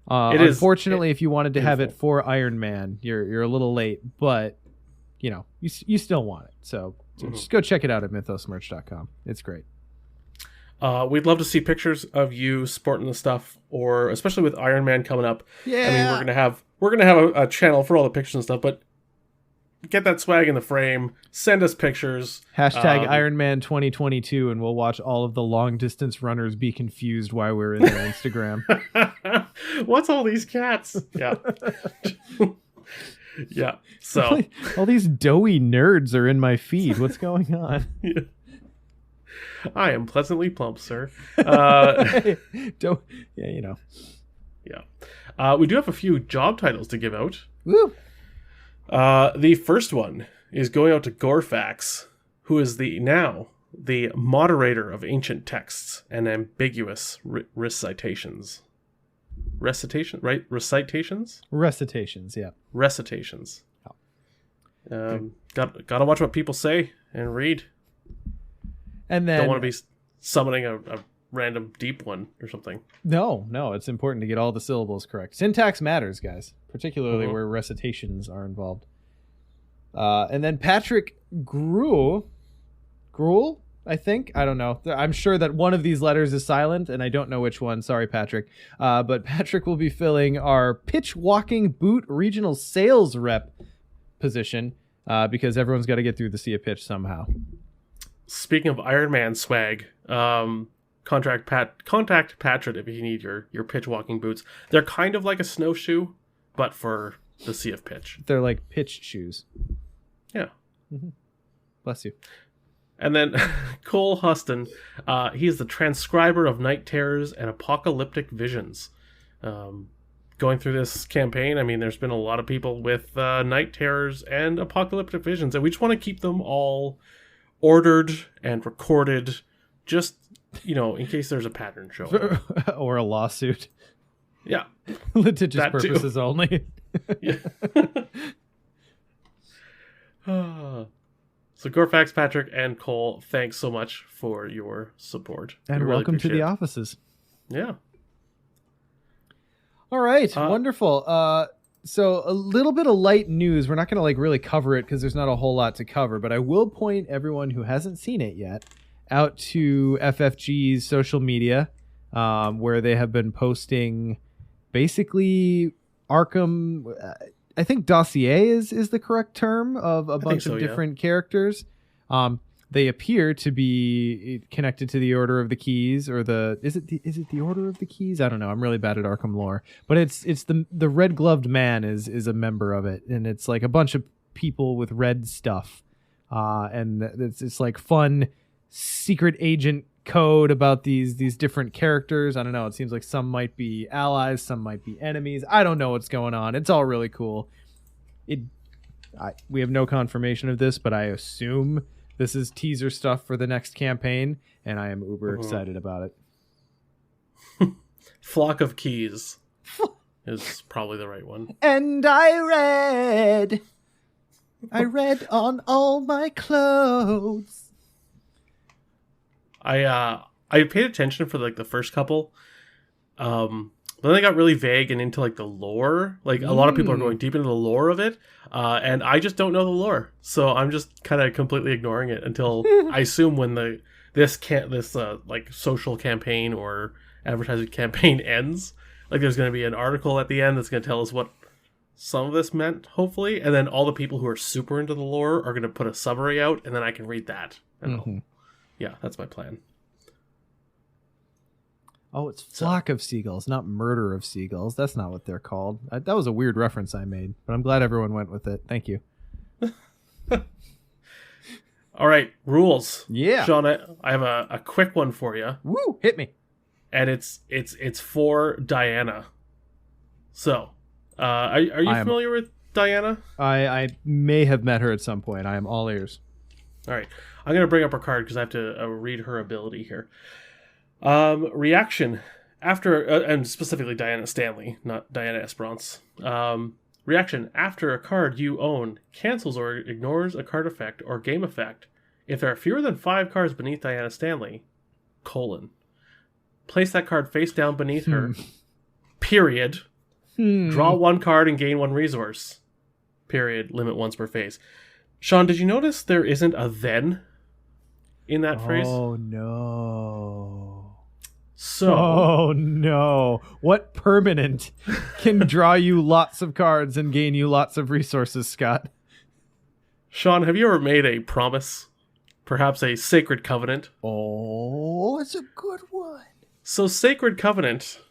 Unfortunately, if you wanted to have it for Ironman, you're a little late, but you still want it. So just go check it out at mythosmerch.com. It's great. We'd love to see pictures of you sporting the stuff, or especially with Ironman coming up. Yeah. I mean, we're gonna have a channel for all the pictures and stuff, but get that swag in the frame. Send us pictures. Hashtag Ironman 2022, and we'll watch all of the long distance runners be confused why we're in their Instagram. What's all these cats? Yeah. Yeah. So all these doughy nerds are in my feed. What's going on? Yeah. I am pleasantly plump, sir. Yeah, you know. Yeah. We do have a few job titles to give out. Woo! The first one is going out to Gorfax, who is the moderator of ancient texts and ambiguous recitations. Recitation, right? Recitations, yeah. Recitations. Gotta watch what people say and read. And then don't want to be summoning a random deep one or something. No, it's important to get all the syllables correct. Syntax matters, guys, particularly where recitations are involved. And then Patrick Gruel, I think. I don't know. I'm sure that one of these letters is silent, and I don't know which one. Sorry, Patrick. But Patrick will be filling our pitch walking boot regional sales rep position because everyone's got to get through the sea of pitch somehow. Speaking of Ironman swag, contact Patrick if you need your pitch walking boots. They're kind of like a snowshoe, but for the sea of pitch. They're like pitch shoes. Yeah. Mm-hmm. Bless you. And then Cole Huston, he's the transcriber of night terrors and apocalyptic visions. Going through this campaign, I mean, there's been a lot of people with night terrors and apocalyptic visions, and we just want to keep them all ordered and recorded, just, in case there's a pattern showing. Or a lawsuit. Yeah. Litigious That purposes only. Yeah. So Gorfax, Patrick, and Cole, thanks so much for your support. And welcome to the offices. Yeah. All right. Wonderful. So a little bit of light news. We're not going to really cover it because there's not a whole lot to cover, but I will point everyone who hasn't seen it yet out to FFG's social media, where they have been posting basically Arkham. I think dossier is the correct term of a bunch of different characters. They appear to be connected to the Order of the Keys, or is it the Order of the Keys? I don't know. I'm really bad at Arkham lore, but it's the Red Gloved Man is a member of it, and it's like a bunch of people with red stuff, and it's like fun secret agent code about these different characters. I don't know. It seems like some might be allies, some might be enemies. I don't know what's going on. It's all really cool. We have no confirmation of this, but I assume this is teaser stuff for the next campaign, and I am uber excited about it. Flock of Keys is probably the right one. And I read on all my clothes. I paid attention for the first couple, but then they got really vague and into the lore. A lot of people are going deep into the lore of it, and I just don't know the lore, so I'm just kind of completely ignoring it until I assume when this social campaign or advertising campaign ends. There's going to be an article at the end that's going to tell us what some of this meant, hopefully, and then all the people who are super into the lore are going to put a summary out, and then I can read that. And yeah, that's my plan. Oh, it's Flock of Seagulls, not Murder of Seagulls. That's not what they're called. That was a weird reference I made, but I'm glad everyone went with it. Thank you. All right, rules. Yeah. Sean, I have a quick one for you. Woo, hit me. And it's for Diana. So, are you familiar with Diana? I may have met her at some point. I am all ears. All right. I'm going to bring up her card because I have to read her ability here. Reaction after, and specifically Diana Stanley, not Diana Esperance. Reaction after a card you own cancels or ignores a card effect or game effect. If there are fewer than 5 cards beneath Diana Stanley, place that card face down beneath her. Period. Draw 1 card and gain 1 resource. Period. Limit once per phase. Sean, did you notice there isn't a then in that phrase? Oh no. So, Oh no. What permanent can draw you lots of cards and gain you lots of resources, Scott? Sean, have you ever made a promise? Perhaps a sacred covenant? Oh, it's a good one. So Sacred Covenant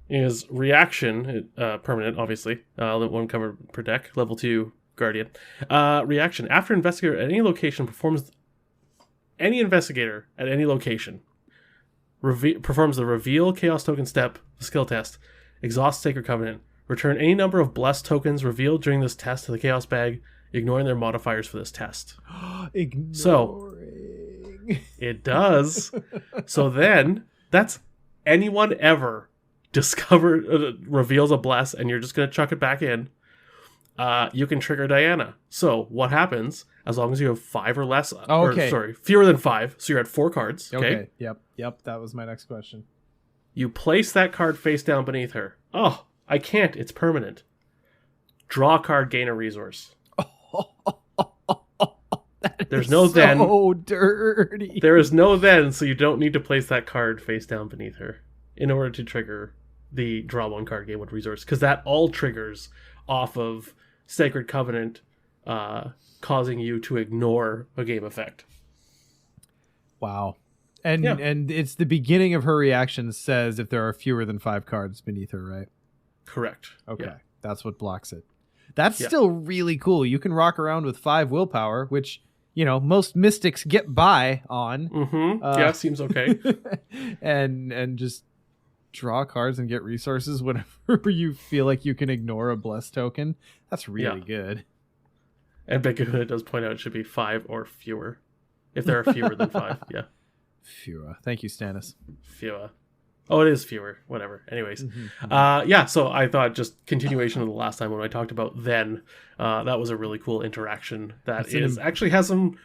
is reaction, permanent, obviously. One covered per deck, level 2 Guardian. Reaction. After investigator at any location performs... Any investigator at any location performs the reveal chaos token step, the skill test, exhaust Sacred Covenant, return any number of blessed tokens revealed during this test to the chaos bag, ignoring their modifiers for this test. Ignoring. So, it does. So then, that's anyone ever reveals a bless and you're just going to chuck it back in, you can trigger Diana. So what happens, as long as you have 5 or less, fewer than 5, so you're at 4 cards. Okay. Yep. That was my next question. You place that card face down beneath her. Oh, I can't. It's permanent. Draw a card, gain a resource. There's no then. So dirty. There is no then, so you don't need to place that card face down beneath her in order to trigger the draw 1 card, gain 1 resource, because that all triggers off of Sacred Covenant, causing you to ignore a game effect. Wow. And it's the beginning of her reaction says if there are fewer than 5 cards beneath her, right? Correct. Okay. Yeah. That's what blocks it. That's still really cool. You can rock around with 5 willpower, which, most mystics get by on. Mm-hmm. Seems okay. and just draw cards and get resources whenever you feel like you can ignore a blessed token. That's really good. And Big Kahuna does point out it should be 5 or fewer. If there are fewer than 5, yeah. Fewer. Thank you, Stannis. Fewer. Oh, it is fewer. Whatever. Anyways. So I thought just continuation of the last time when I talked about then, that was a really cool interaction that actually has some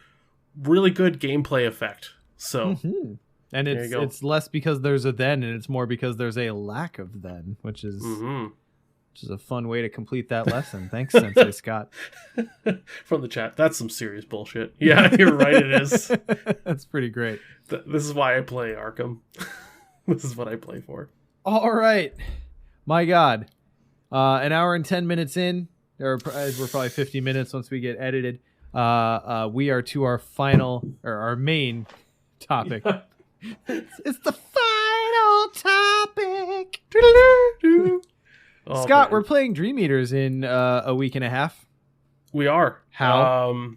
really good gameplay effect. So... Mm-hmm. And it's less because there's a then, and it's more because there's a lack of then, which is a fun way to complete that lesson. Thanks, Sensei Scott. From the chat, that's some serious bullshit. Yeah, you're right, it is. That's pretty great. This is why I play Arkham. This is what I play for. All right. My God. An hour and 10 minutes in, or we're probably 50 minutes once we get edited. We are to our our main topic. It's the final topic. Scott, we're playing Dream Eaters in a week and a half. We are. How?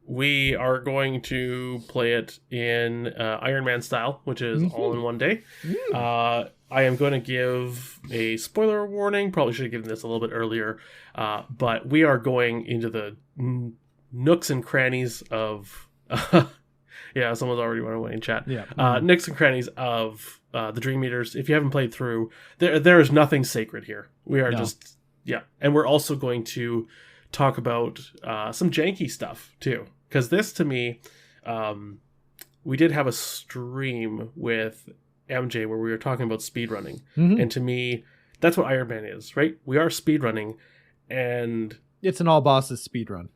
We are going to play it in Ironman style, which is all in one day. I am going to give a spoiler warning. Probably should have given this a little bit earlier. But we are going into the nooks and crannies of... Yeah, someone's already run away in chat. Yeah. Nooks and crannies of the Dream Eaters. If you haven't played through, there is nothing sacred here. We are just... Yeah. And we're also going to talk about some janky stuff, too. Because this, to me, we did have a stream with MJ where we were talking about speedrunning. And to me, that's what Ironman is, right? We are speedrunning, and... It's an all-bosses speedrun.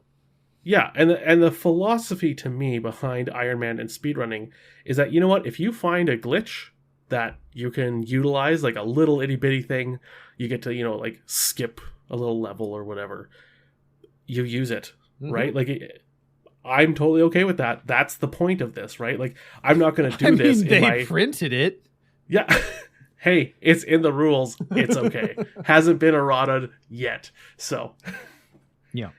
Yeah, and the philosophy to me behind Ironman and speedrunning is that, you know what, if you find a glitch that you can utilize, like a little itty-bitty thing, you get to, like, skip a little level or whatever, you use it, right? Like, I'm totally okay with that. That's the point of this, right? Like, I'm not going to do this in they printed it. Yeah. Hey, it's in the rules. It's okay. Hasn't been errata yet. So. Yeah.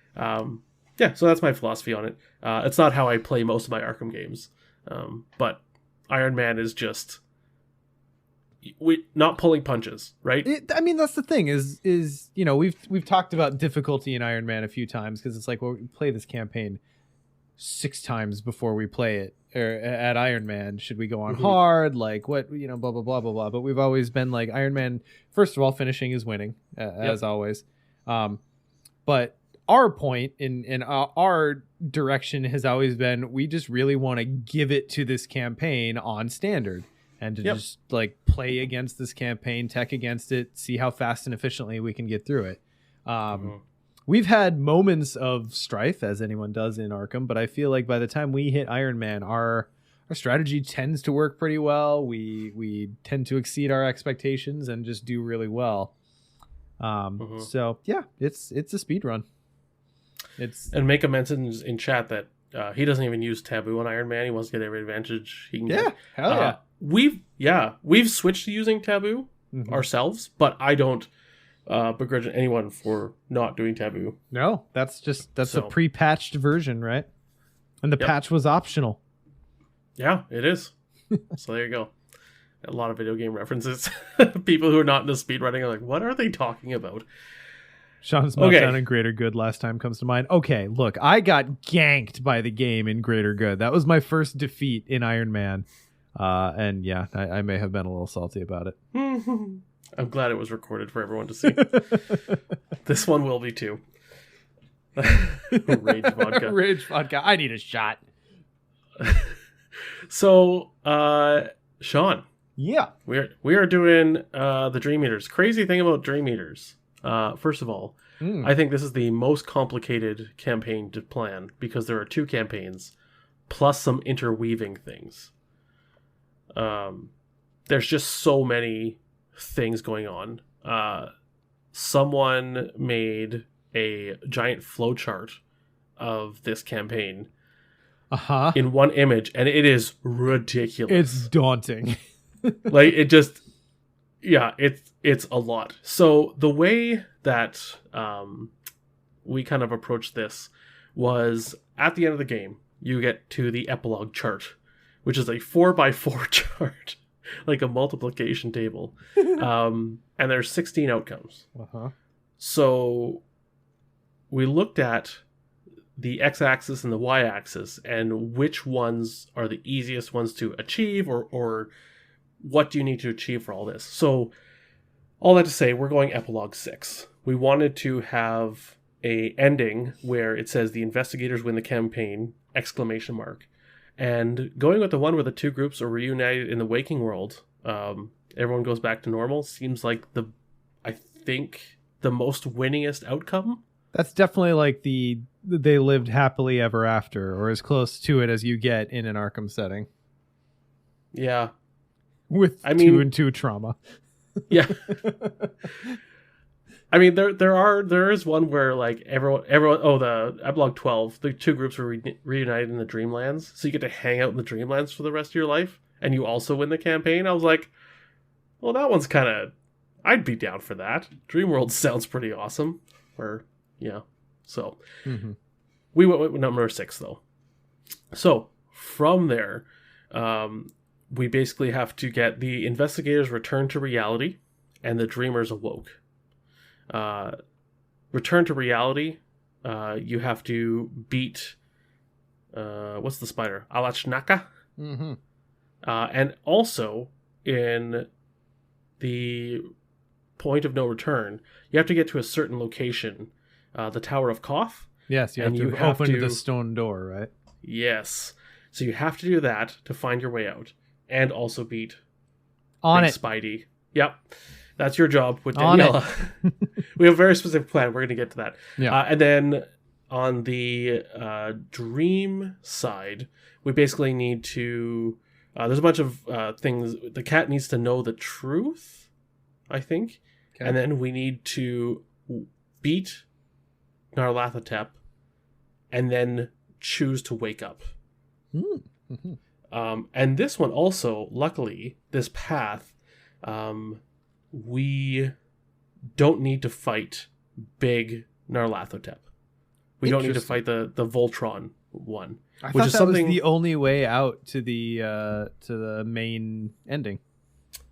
Yeah, so that's my philosophy on it. It's not how I play most of my Arkham games. But Iron Man is just not pulling punches, right? That's the thing is we've talked about difficulty in Iron Man a few times because it's like, well, we play this campaign 6 times before we play it at Iron Man. Should we go on hard? Like what, blah, blah, blah, blah, blah. But we've always been like Iron Man, first of all, finishing is winning, as always. But our point in our direction has always been we just really want to give it to this campaign on standard and to just like play against this campaign, tech against it, see how fast and efficiently we can get through it. We've had moments of strife, as anyone does in Arkham, but I feel like by the time we hit Iron Man, our our strategy tends to work pretty well. We tend to exceed our expectations and just do really well. So yeah, it's a speed run. And Mako mentions in chat that he doesn't even use taboo on Ironman. He wants to get every advantage he can get. Hell yeah. We've switched to using taboo ourselves, but I don't begrudge anyone for not doing taboo. No, that's a pre-patched version, right? And the patch was optional. Yeah, it is. So there you go. A lot of video game references. People who are not into speedrunning are like, what are they talking about? Sean's meltdown in Greater Good last time comes to mind. Okay, look, I got ganked by the game in Greater Good. That was my first defeat in Iron Man. And yeah, I may have been a little salty about it. I'm glad it was recorded for everyone to see. This one will be too. Rage vodka. Rage vodka. I need a shot. So, Sean. Yeah. We are doing the Dream Eaters. Crazy thing about Dream Eaters. First of all, I think this is the most complicated campaign to plan because there are 2 campaigns plus some interweaving things. There's just so many things going on. Someone made a giant flowchart of this campaign in one image, and it is ridiculous. It's daunting. Like, it just, yeah, it's a lot. So the way that we kind of approached this was at the end of the game, you get to the epilogue chart, which is a 4x4 chart, like a multiplication table. And there's 16 outcomes. So we looked at the x-axis and the y-axis and which ones are the easiest ones to achieve, or what do you need to achieve for all this. So all that to say, we're going epilogue 6. We wanted to have a ending where it says the investigators win the campaign, ! And going with the one where the 2 groups are reunited in the waking world, everyone goes back to normal, seems like I think the most winningest outcome. That's definitely like they lived happily ever after, or as close to it as you get in an Arkham setting. Yeah. With 2 and 2 trauma. Yeah. I mean, there is one where like everyone the epilogue 12, the 2 groups were reunited in the Dreamlands, so you get to hang out in the Dreamlands for the rest of your life, and you also win the campaign. I was like, well, that one's kind of, I'd be down for that. Dreamworld sounds pretty awesome. Or yeah, so we went with number 6 though. So from there, we basically have to get the investigators returned to reality, and the dreamers awoke. Return to reality, you have to beat what's the spider? Alachnaka. And also in the point of no return, you have to get to a certain location, the Tower of Koth. Yes, you have to open the stone door, right? Yes. So you have to do that to find your way out, and also beat Big Spidey. Yep. That's your job with Daniela. We have a very specific plan. We're going to get to that. Yeah. And then on the dream side, we basically need to... there's a bunch of things. The cat needs to know the truth, I think. Okay. And then we need to beat Nyarlathotep and then choose to wake up. And this one also, luckily, this path... we don't need to fight big Nyarlathotep. We don't need to fight the Voltron one. I thought that was the only way out to the main ending.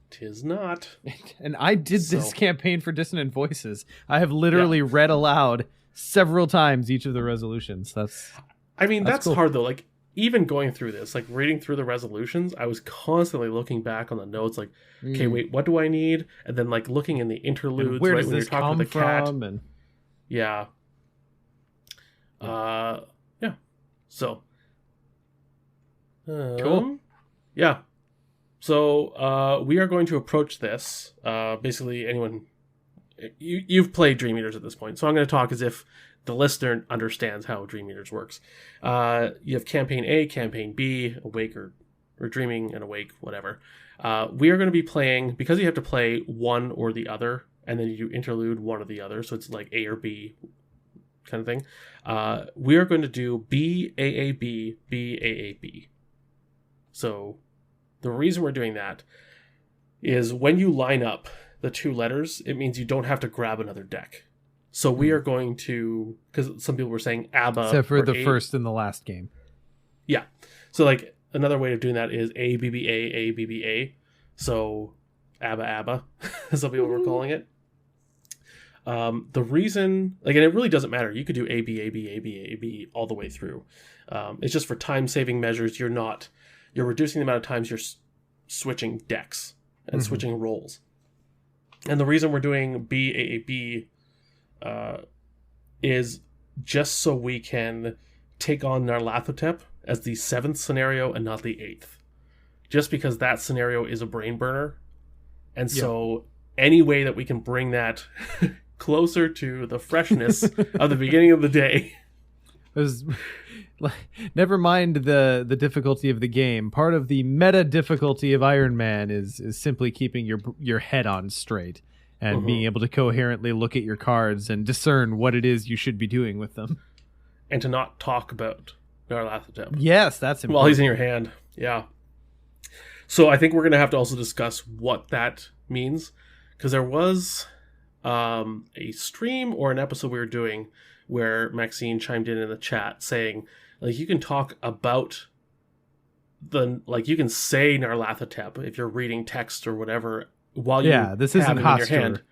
'Tis not. And I did this campaign for Dissonant Voices. I have literally read aloud several times each of the resolutions. That's cool. Hard though. Like, even going through this, like reading through the resolutions, I was constantly looking back on the notes, like, okay, wait, what do I need? And then like looking in the interludes, where right does when this you're talking to the cat. And... Yeah. Yeah. So. Cool. Yeah. So we are going to approach this. Basically, anyone, you've played Dream Eaters at this point, so I'm going to talk as if the listener understands how Dream Eaters works. You have Campaign A, Campaign B, Awake or or dreaming and awake, whatever. We are going to be playing, because you have to play one or the other, and then you interlude one or the other, so it's like A or B kind of thing. We are going to do BAAB, BAAB. So the reason we're doing that is when you line up the two letters, it means you don't have to grab another deck. So we are going to, because some people were saying ABBA. Except for the first and the last game. Yeah. So like another way of doing that is ABBA, ABBA. So ABBA, ABBA, some people were calling it. The reason, like, and it really doesn't matter. You could do AB, AB, AB, AB all the way through. It's just for time-saving measures. You're reducing the amount of times you're switching decks and switching roles. And the reason we're doing BAAB is just so we can take on Nyarlathotep as the 7th scenario and not the 8th. Just because that scenario is a brain burner. And so any way that we can bring that closer to the freshness of the beginning of the day. Never mind the difficulty of the game. Part of the meta difficulty of Ironman is simply keeping your head on straight and being able to coherently look at your cards and discern what it is you should be doing with them. And to not talk about Nyarlathotep. Yes, that's important. While he's in your hand. Yeah. So I think we're going to have to also discuss what that means. Because there was a stream or an episode we were doing where Maxine chimed in the chat saying, like, you can talk about you can say Nyarlathotep if you're reading text or whatever while you this have isn't it in your hostile. hand.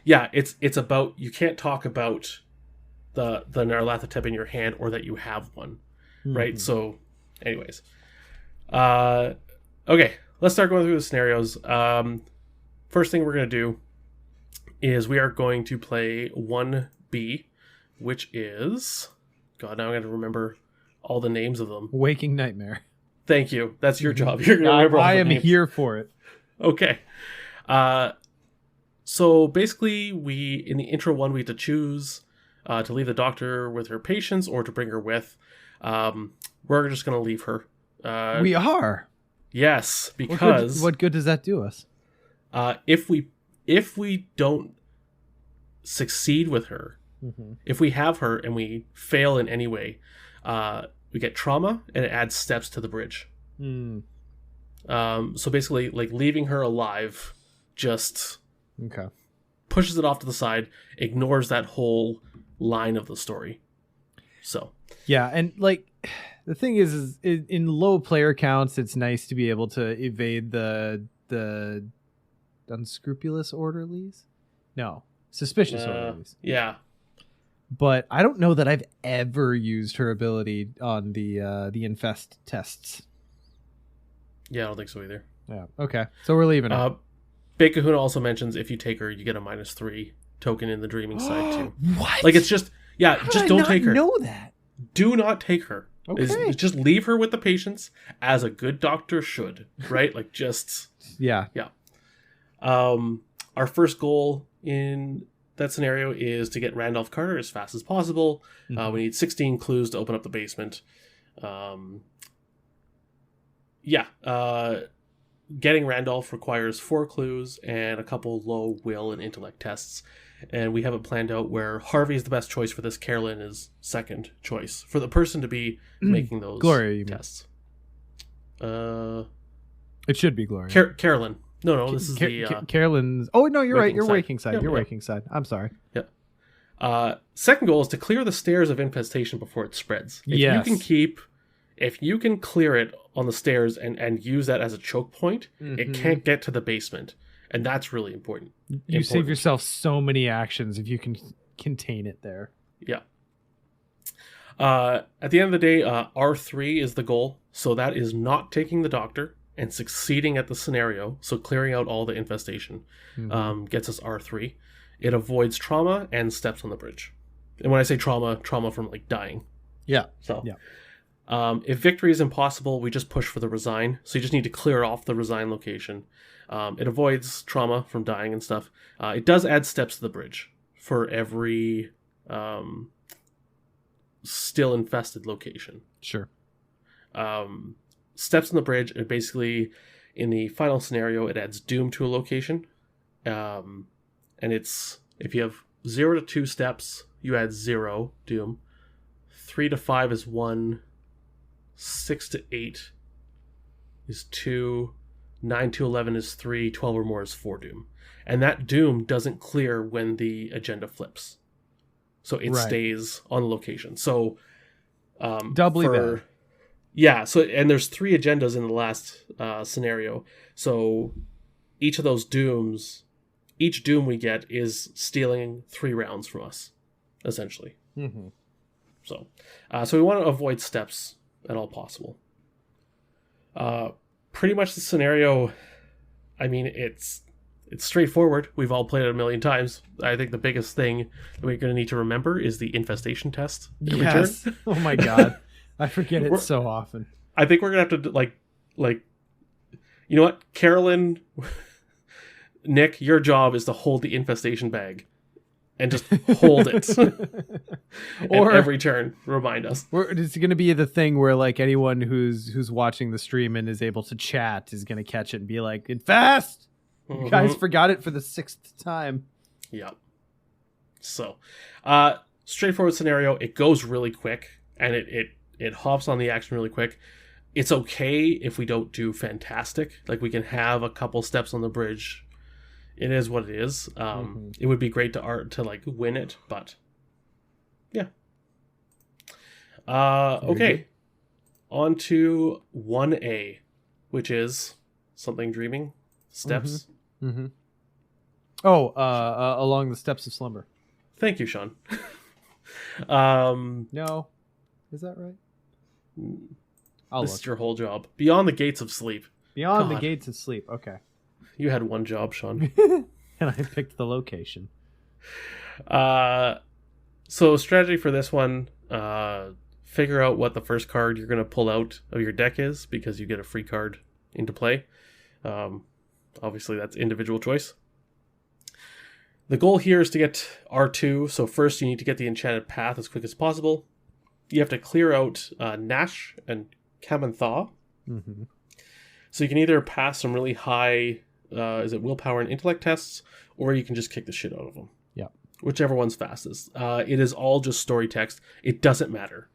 Yeah, it's about, you can't talk about the Nyarlathotep in your hand or that you have one, right? So, anyways, okay, let's start going through the scenarios. First thing we're going to do is we are going to play 1B, which is, God, now I'm going to remember all the names of them. Waking Nightmare. Thank you. That's your job. You're going to remember all I the am names. here for it. Okay. So basically, in the intro one, we have to choose to leave the doctor with her patients or to bring her with. We're just going to leave her. We are. Yes, because what good does that do us? If we don't succeed with her, if we have her and we fail in any way, we get trauma and it adds steps to the bridge. So basically, like, leaving her alive just pushes it off to the side, ignores that whole line of the story. So yeah, and like the thing is in low player counts, it's nice to be able to evade the unscrupulous orderlies. No, suspicious orderlies. Yeah. But I don't know that I've ever used her ability on the infest tests. Yeah, I don't think so either. Yeah. Okay. So we're leaving her. Big Kahuna also mentions if you take her, you get a -3 token in the dreaming side too. What? Like, it's just, yeah, How just did I don't not take her. know that? Do not take her. Okay. Just leave her with the patients as a good doctor should, right? Like, just Yeah. Our first goal in that scenario is to get Randolph Carter as fast as possible. We need 16 clues to open up the basement. Getting Randolph requires 4 clues and a couple low will and intellect tests. And we have it planned out where Harvey is the best choice for this. Carolyn is second choice for the person to be making those Gloria, tests. It should be Gloria. Carolyn. No, this is Carolyn's. Oh no, you're right. You're side. waking side. Yeah, You're yeah. waking side. I'm sorry. Second goal is to clear the stairs of infestation before it spreads. If you can clear it on the stairs and use that as a choke point, it can't get to the basement. And that's really important. You save yourself so many actions if you can contain it there. Yeah. At the end of the day, R3 is the goal. So that is not taking the doctor and succeeding at the scenario. So clearing out all the infestation gets us R3. It avoids trauma and steps on the bridge. And when I say trauma from like dying. Yeah. So yeah. If victory is impossible, we just push for the resign. So you just need to clear off the resign location. It avoids trauma from dying and stuff. It does add steps to the bridge for every still infested location. Sure. steps on the bridge are basically, in the final scenario, it adds doom to a location. And it's, if you have 0 to 2 steps, you add 0 doom. 3 to 5 is 1. 6 to 8 is 2. 9 to 11 is 3. 12 or more is 4 doom. And that doom doesn't clear when the agenda flips. So it stays on the location. So doubly bad. Yeah, so and there's 3 agendas in the last scenario. So each of those dooms, each doom we get is stealing 3 rounds from us, essentially. Mm-hmm. So we want to avoid steps at all possible. Pretty much the scenario, I mean, it's straightforward. We've all played it a million times. I think the biggest thing that we're going to need to remember is the infestation test. Yes. Oh my god. I forget it so often. I think we're going to have to, like, you know what? Carolyn, Nick, your job is to hold the infestation bag. And just hold it. Or every turn, remind us. Or it's going to be the thing where, like, anyone who's watching the stream and is able to chat is going to catch it and be like, "Infest! You guys forgot it for the 6th time." Yeah. So, straightforward scenario. It goes really quick, and it hops on the action really quick. It's okay if we don't do fantastic. Like, we can have a couple steps on the bridge. It is what it is. It would be great to like win it, but yeah. Okay. On to 1A, which is something dreaming steps. Mm-hmm. Oh, along the steps of slumber. Thank you, Sean. No, is that right? This is your whole job. Beyond the gates of sleep. Beyond the gates of sleep. Okay. You had one job, Sean. And I picked the location. So strategy for this one, figure out what the first card you're going to pull out of your deck is, because you get a free card into play. Obviously, that's individual choice. The goal here is to get R2. So first, you need to get the Enchanted Path as quick as possible. You have to clear out Nash and Kamantha. Mm-hmm. So you can either pass some really high... is it willpower and intellect tests, or you can just kick the shit out of them. Yeah. Whichever one's fastest. It is all just story text. It doesn't matter.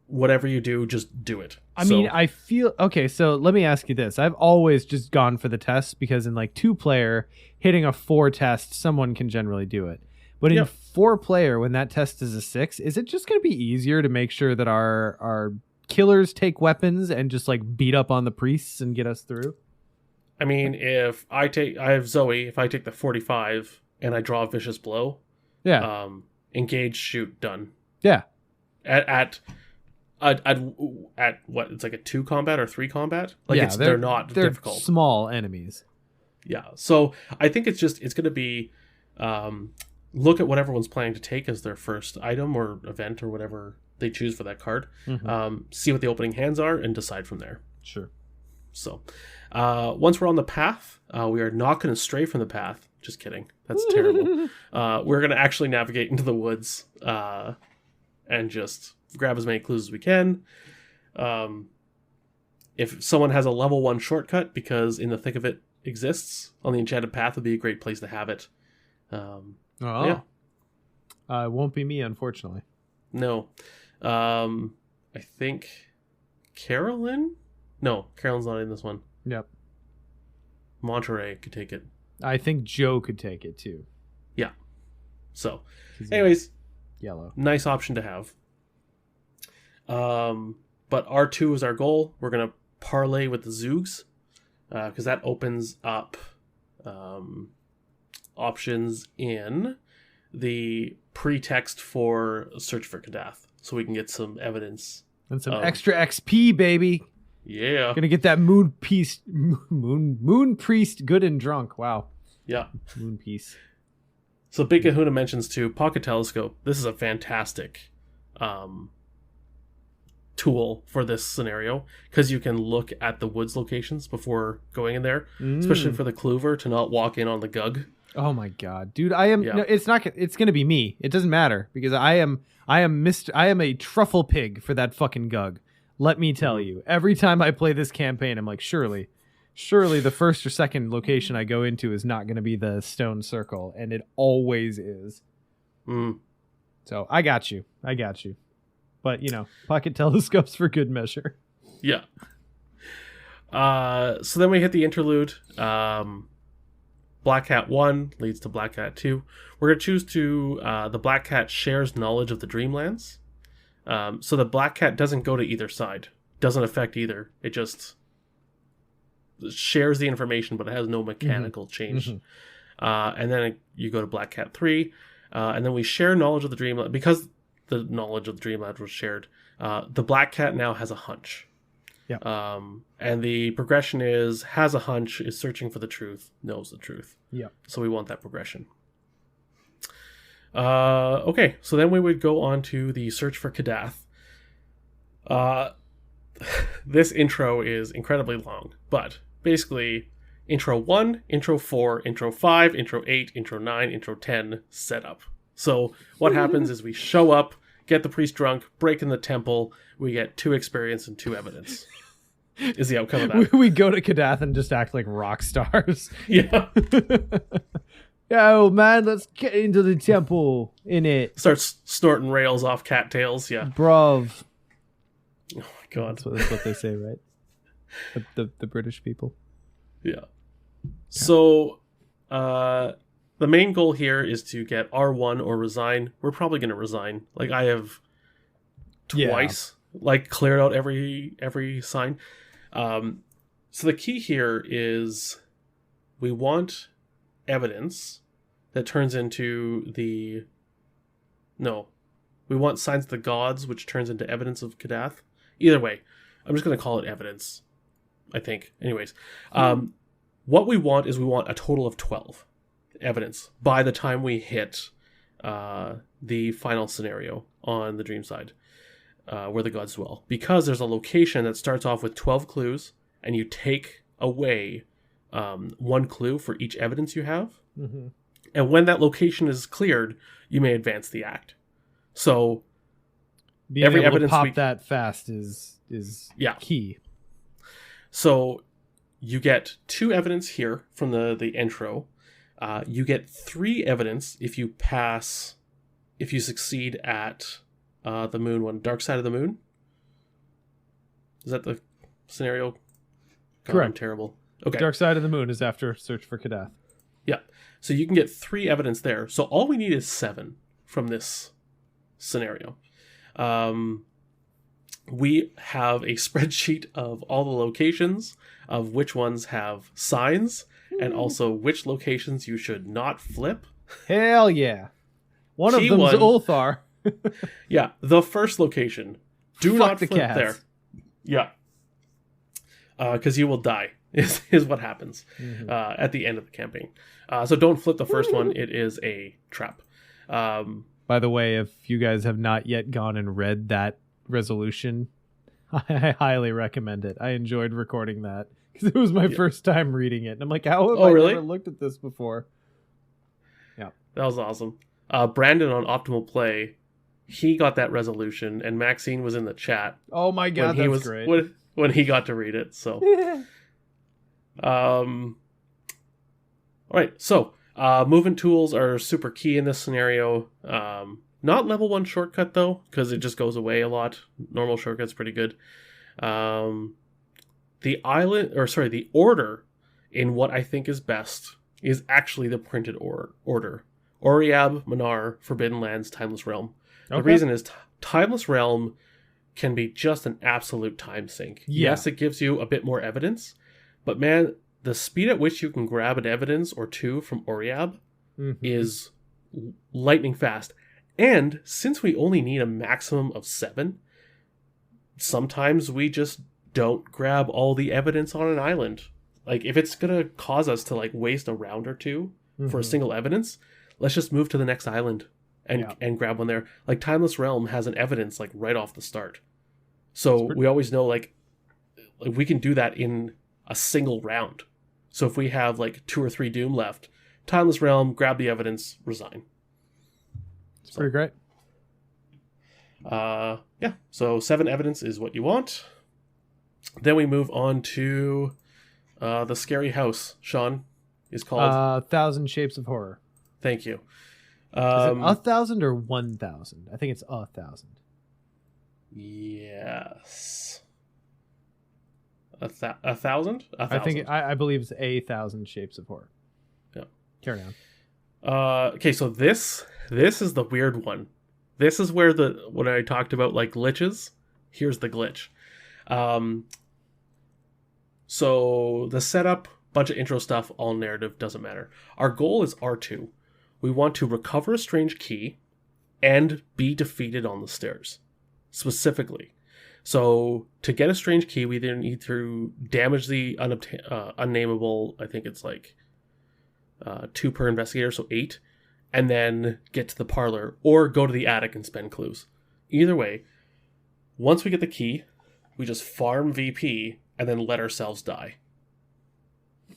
Whatever you do, just do it. I mean, I feel... Okay, so let me ask you this. I've always just gone for the test because in like 2-player, hitting a 4 test, someone can generally do it. But in 4-player, when that test is a 6, is it just going to be easier to make sure that our killers take weapons and just like beat up on the priests and get us through? I mean, if I have Zoe, if I take the 45 and I draw a vicious blow, engage, shoot, done. Yeah. At what? It's like a 2 combat or 3 combat. Like they're not difficult. Small enemies. Yeah. So I think it's going to be look at what everyone's planning to take as their first item or event or whatever they choose for that card. Mm-hmm. See what the opening hands are and decide from there. Sure. So, once we're on the path, we are not going to stray from the path. Just kidding. That's terrible. We're going to actually navigate into the woods and just grab as many clues as we can. If someone has a level 1 shortcut, because In the Thick of It exists on the Enchanted Path, would be a great place to have it. Yeah. It won't be me, unfortunately. No. I think Carolyn? No, Carolyn's not in this one. Yep. Monterey could take it. I think Joe could take it too. Yeah. So, anyways, yellow. Nice option to have. But R2 is our goal. We're going to parlay with the Zoogs, because that opens up options in the pretext for Search for Kadath, so we can get some evidence. And some extra XP, baby. Yeah. Gonna get that moon priest good and drunk. Wow. Yeah. Moon piece. So Big Kahuna mentions too, Pocket Telescope. This is a fantastic tool for this scenario, because you can look at the woods locations before going in there, especially for the Clover to not walk in on the Gug. Oh my god, dude! No, it's not. It's gonna be me. It doesn't matter, because I am a truffle pig for that fucking Gug. let me tell you, every time I play this campaign, I'm like, surely the first or second location I go into is not going to be the stone circle, and it always is. So I got you. But, pocket telescopes for good measure. Yeah. So then we hit the interlude. Black Cat 1 leads to Black Cat 2. We're going to choose the Black Cat shares knowledge of the Dreamlands. So the Black Cat doesn't go to either side. Doesn't affect either. It just shares the information, but it has no mechanical change. And then you go to Black Cat 3. And then we share knowledge of the Dreamland. Because the knowledge of the Dreamland was shared, the Black Cat now has a hunch. Yeah. And the progression is has a hunch, is searching for the truth, knows the truth. Yeah. So we want that progression. Okay, so then we would go on to the search for Kadath. This intro is incredibly long, but basically intro 1, intro 4, intro 5, intro 8, intro 9, intro 10 setup. So what happens is we show up, get the priest drunk, break in the temple, we get 2 experience and 2 evidence. Is the outcome of that. We go to Kadath and just act like rock stars. Yeah. Yo, man, let's get into the temple in it. Starts snorting rails off cattails, yeah. Bruv. Oh my god. That's what they say, right? The British people. Yeah. So, the main goal here is to get R1 or resign. We're probably going to resign. Like, I have twice, cleared out every sign. So the key here is we want evidence that turns into we want signs of the gods, which turns into evidence of Kadath. Either way, I'm just going to call it evidence, I think. Anyways, what we want a total of 12 evidence by the time we hit the final scenario on the dream side, where the gods dwell. Because there's a location that starts off with 12 clues, and you take away 1 clue for each evidence you have. Mm-hmm. And when that location is cleared, you may advance the act. So being every able evidence to pop that fast is key. So you get 2 evidence here from the intro. You get 3 evidence if you succeed at the moon one, Dark Side of the Moon. Is that the scenario? God, Correct. I'm terrible. Okay. Dark Side of the Moon is after Search for Kadath. Yeah. So you can get 3 evidence there. So all we need is 7 from this scenario. We have a spreadsheet of all the locations, of which ones have signs, and also which locations you should not flip. Hell yeah. One of them's Ulthar. Yeah, the first location. Do not flip there. Yeah. Because you will die, is what happens at the end of the campaign. So don't flip the first one. It is a trap. By the way, if you guys have not yet gone and read that resolution, I highly recommend it. I enjoyed recording that because it was my first time reading it. And I'm like, how have I never looked at this before? Yeah. That was awesome. Brandon on Optimal Play, he got that resolution, and Maxine was in the chat. Oh my god, that's great. When he got to read it, so. All right, so movement tools are super key in this scenario. Not level 1 shortcut though, because it just goes away a lot. Normal shortcut's pretty good. The order in what I think is best is actually the printed order. Oriab, Manar, Forbidden Lands, Timeless Realm. The reason is Timeless Realm can be just an absolute time sink. Yeah. Yes, it gives you a bit more evidence, but man, the speed at which you can grab an evidence or 2 from Oriab is lightning fast. And since we only need a maximum of 7, sometimes we just don't grab all the evidence on an island. Like, if it's going to cause us to waste a round or 2 for a single evidence, let's just move to the next island and grab one there. Like, Timeless Realm has an evidence right off the start. So we always know we can do that in a single round. So if we have 2 or 3 Doom left, Timeless Realm, grab the evidence, resign. It's pretty great. Yeah, so 7 evidence is what you want. Then we move on to the scary house. Sean is called. 1,000 Shapes of Horror. Thank you. Is it 1,000 or 1,000? I think it's 1,000. Yes. A thousand? I believe it's 1,000 Shapes of Horror. Yeah. Carry on. Okay, so this is the weird one. This is where when I talked about like glitches, here's the glitch. So the setup, bunch of intro stuff, all narrative, doesn't matter. Our goal is R2. We want to recover a strange key and be defeated on the stairs, specifically. So to get a strange key, we either need to damage the unnameable, I think it's like 2 per investigator, so 8, and then get to the parlor, or go to the attic and spend clues. Either way, once we get the key, we just farm VP and then let ourselves die.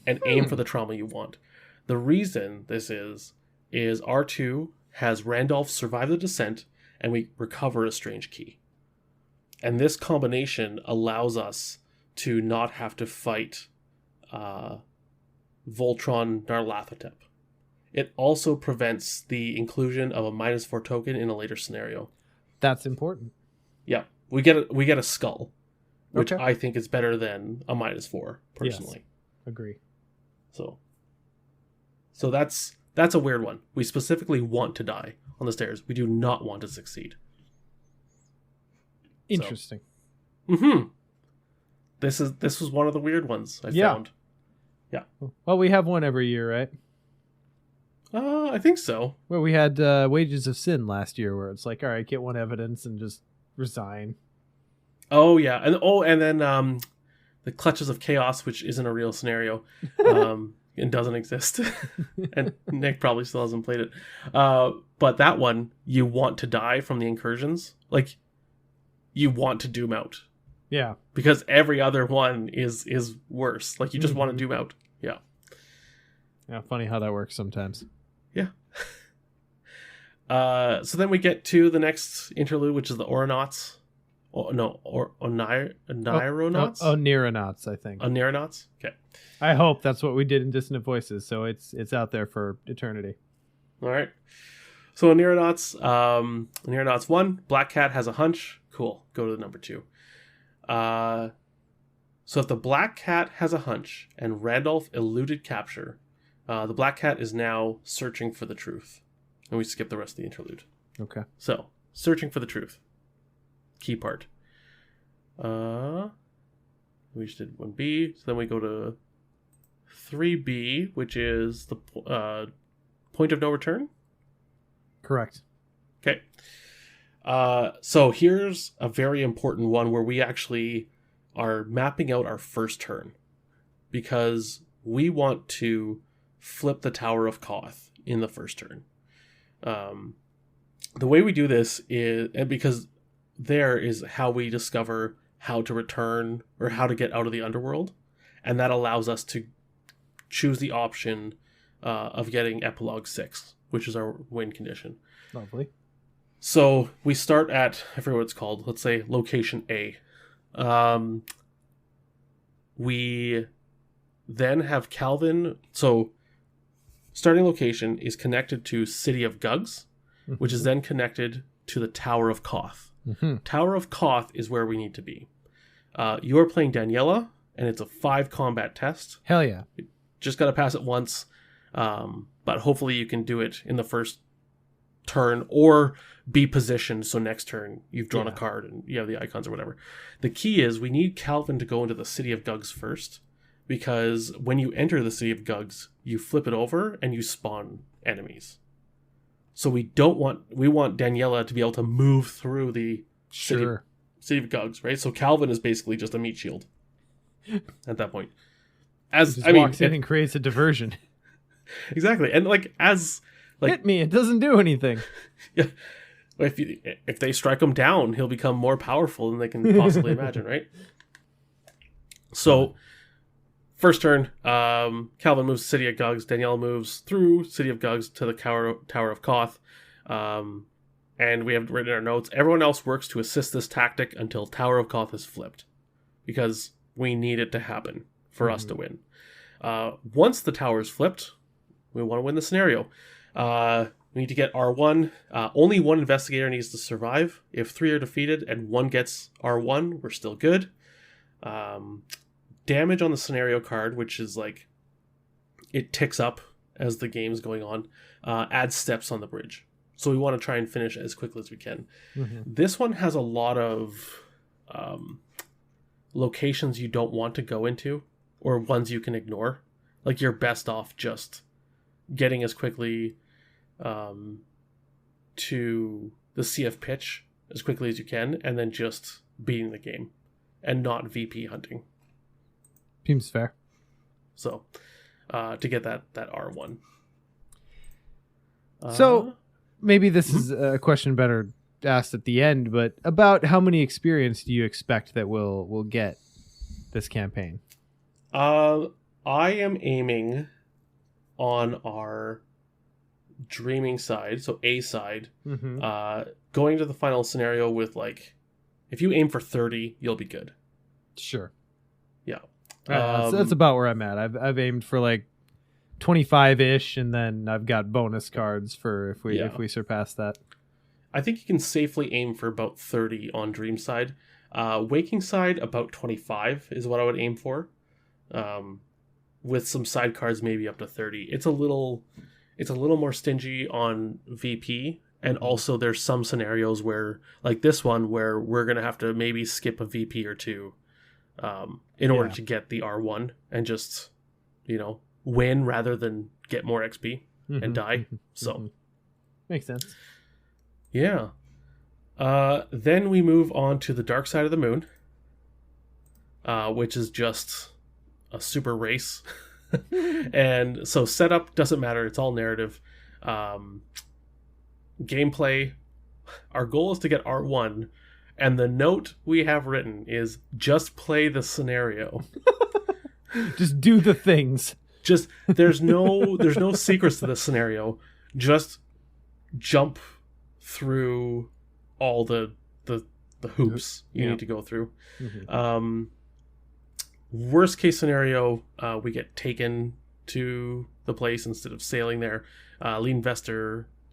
And aim for the trauma you want. The reason this is R2 has Randolph survive the descent, and we recover a strange key. And this combination allows us to not have to fight Voltron Nyarlathotep. It also prevents the inclusion of a -4 token in a later scenario. That's important. Yeah, we get a skull, which Okay. I think is better than a -4 personally. Yes. Agree. So that's a weird one. We specifically want to die on the stairs. We do not want to succeed. Interesting. So, this was one of the weird ones I found. Yeah. Well, we have one every year, right? I think so. Well, we had Wages of Sin last year, where it's like, all right, get one evidence and just resign. Oh yeah, and then the Clutches of Chaos, which isn't a real scenario, and doesn't exist, and Nick probably still hasn't played it. But that one, you want to die from the incursions, like you want to doom out. Yeah, because every other one is worse. Like you just want to doom out. Yeah. Yeah. Funny how that works sometimes. Yeah. So then we get to the next interlude, which is the Oronauts. Onironauts? Onironauts, I think. Onironauts? Okay. I hope that's what we did in Dissonant Voices, so it's out there for eternity. All right. So Onironauts 1, Black Cat has a hunch. Cool. Go to the number 2. So if the Black Cat has a hunch and Randolph eluded capture, the Black Cat is now searching for the truth. And we skip the rest of the interlude. Okay. So, searching for the truth. Key part. We just did 1B. So then we go to 3B, which is the point of no return. Correct. Okay. So here's a very important one where we actually are mapping out our first turn. Because we want to flip the Tower of Koth in the first turn. The way we do this is, and because there is how we discover how to return or how to get out of the underworld, and that allows us to choose the option of getting Epilogue 6, which is our win condition. Lovely. So we start at, I forget what it's called, let's say location A. We then have Calvin, so starting location is connected to City of Gugs, which is then connected to the Tower of Koth. Tower of Koth is where we need to be. You are playing Daniela, and it's a 5 combat test. Hell yeah. You just got to pass it once, but hopefully you can do it in the first turn or be positioned so next turn you've drawn a card and you have the icons or whatever. The key is we need Calvin to go into the City of Gugs first, because when you enter the City of Gugs, you flip it over and you spawn enemies. So we want Daniela to be able to move through the City of Gugs, right? So Calvin is basically just a meat shield at that point. Walks in and creates a diversion. Exactly. And hit me, it doesn't do anything. Yeah. If they strike him down, he'll become more powerful than they can possibly imagine, right? So first turn, Calvin moves to City of Gugs. Danielle moves through City of Gugs to the Tower of Koth. and we have written in our notes, everyone else works to assist this tactic until Tower of Koth is flipped, because we need it to happen for us to win. Once the tower is flipped, we want to win the scenario. We need to get R1. Only one investigator needs to survive. If 3 are defeated and 1 gets R1, we're still good. Damage on the scenario card, which is like, it ticks up as the game's going on, adds steps on the bridge. So we want to try and finish as quickly as we can. This one has a lot of locations you don't want to go into, or ones you can ignore. Like, you're best off just getting as quickly to the CF pitch as quickly as you can, and then just beating the game and not VP hunting. Seems fair. So to get that R1. So maybe this is a question better asked at the end, but about how many experience do you expect that we'll get this campaign? I am aiming on our dreaming side, so A side, going to the final scenario with, like, if you aim for 30, you'll be good. Sure. Yeah. So that's about where I'm at. I've aimed for like 25-ish, and then I've got bonus cards for if we surpass that. I think you can safely aim for about 30 on dream side. Waking side, about 25 is what I would aim for. With some side cards maybe up to 30. It's a little more stingy on VP, and also there's some scenarios where, like this one, where we're gonna have to maybe skip a VP or two in order to get the R1 and just, win rather than get more XP and die. So makes sense. Yeah. Then we move on to the dark side of the moon, which is just a super race. And so setup doesn't matter. It's all narrative. Gameplay, our goal is to get R1, and the note we have written is just play the scenario. Just do the things. Just there's no secrets to this scenario. Just jump through all the hoops you need to go through. Worst case scenario, we get taken to the place instead of sailing there. Lead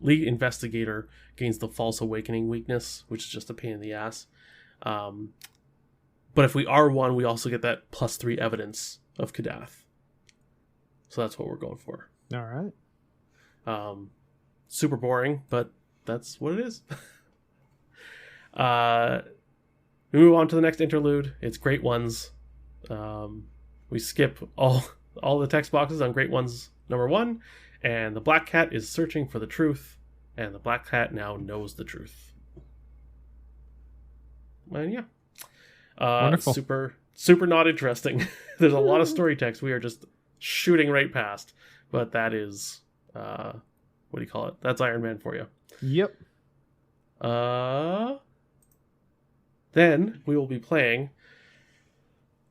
investigator gains the false awakening weakness, which is just a pain in the ass. But if we R1, we also get that +3 evidence of Kadath. So that's what we're going for. All right. Super boring, but that's what it is. We move on to the next interlude. It's Great Ones. We skip all the text boxes on Great Ones number 1, and the Black Cat is searching for the truth, and the Black Cat now knows the truth. And yeah, wonderful. Super not interesting. There's a lot of story text we are just shooting right past, but that is what do you call it? That's Ironman for you. Yep. Then we will be playing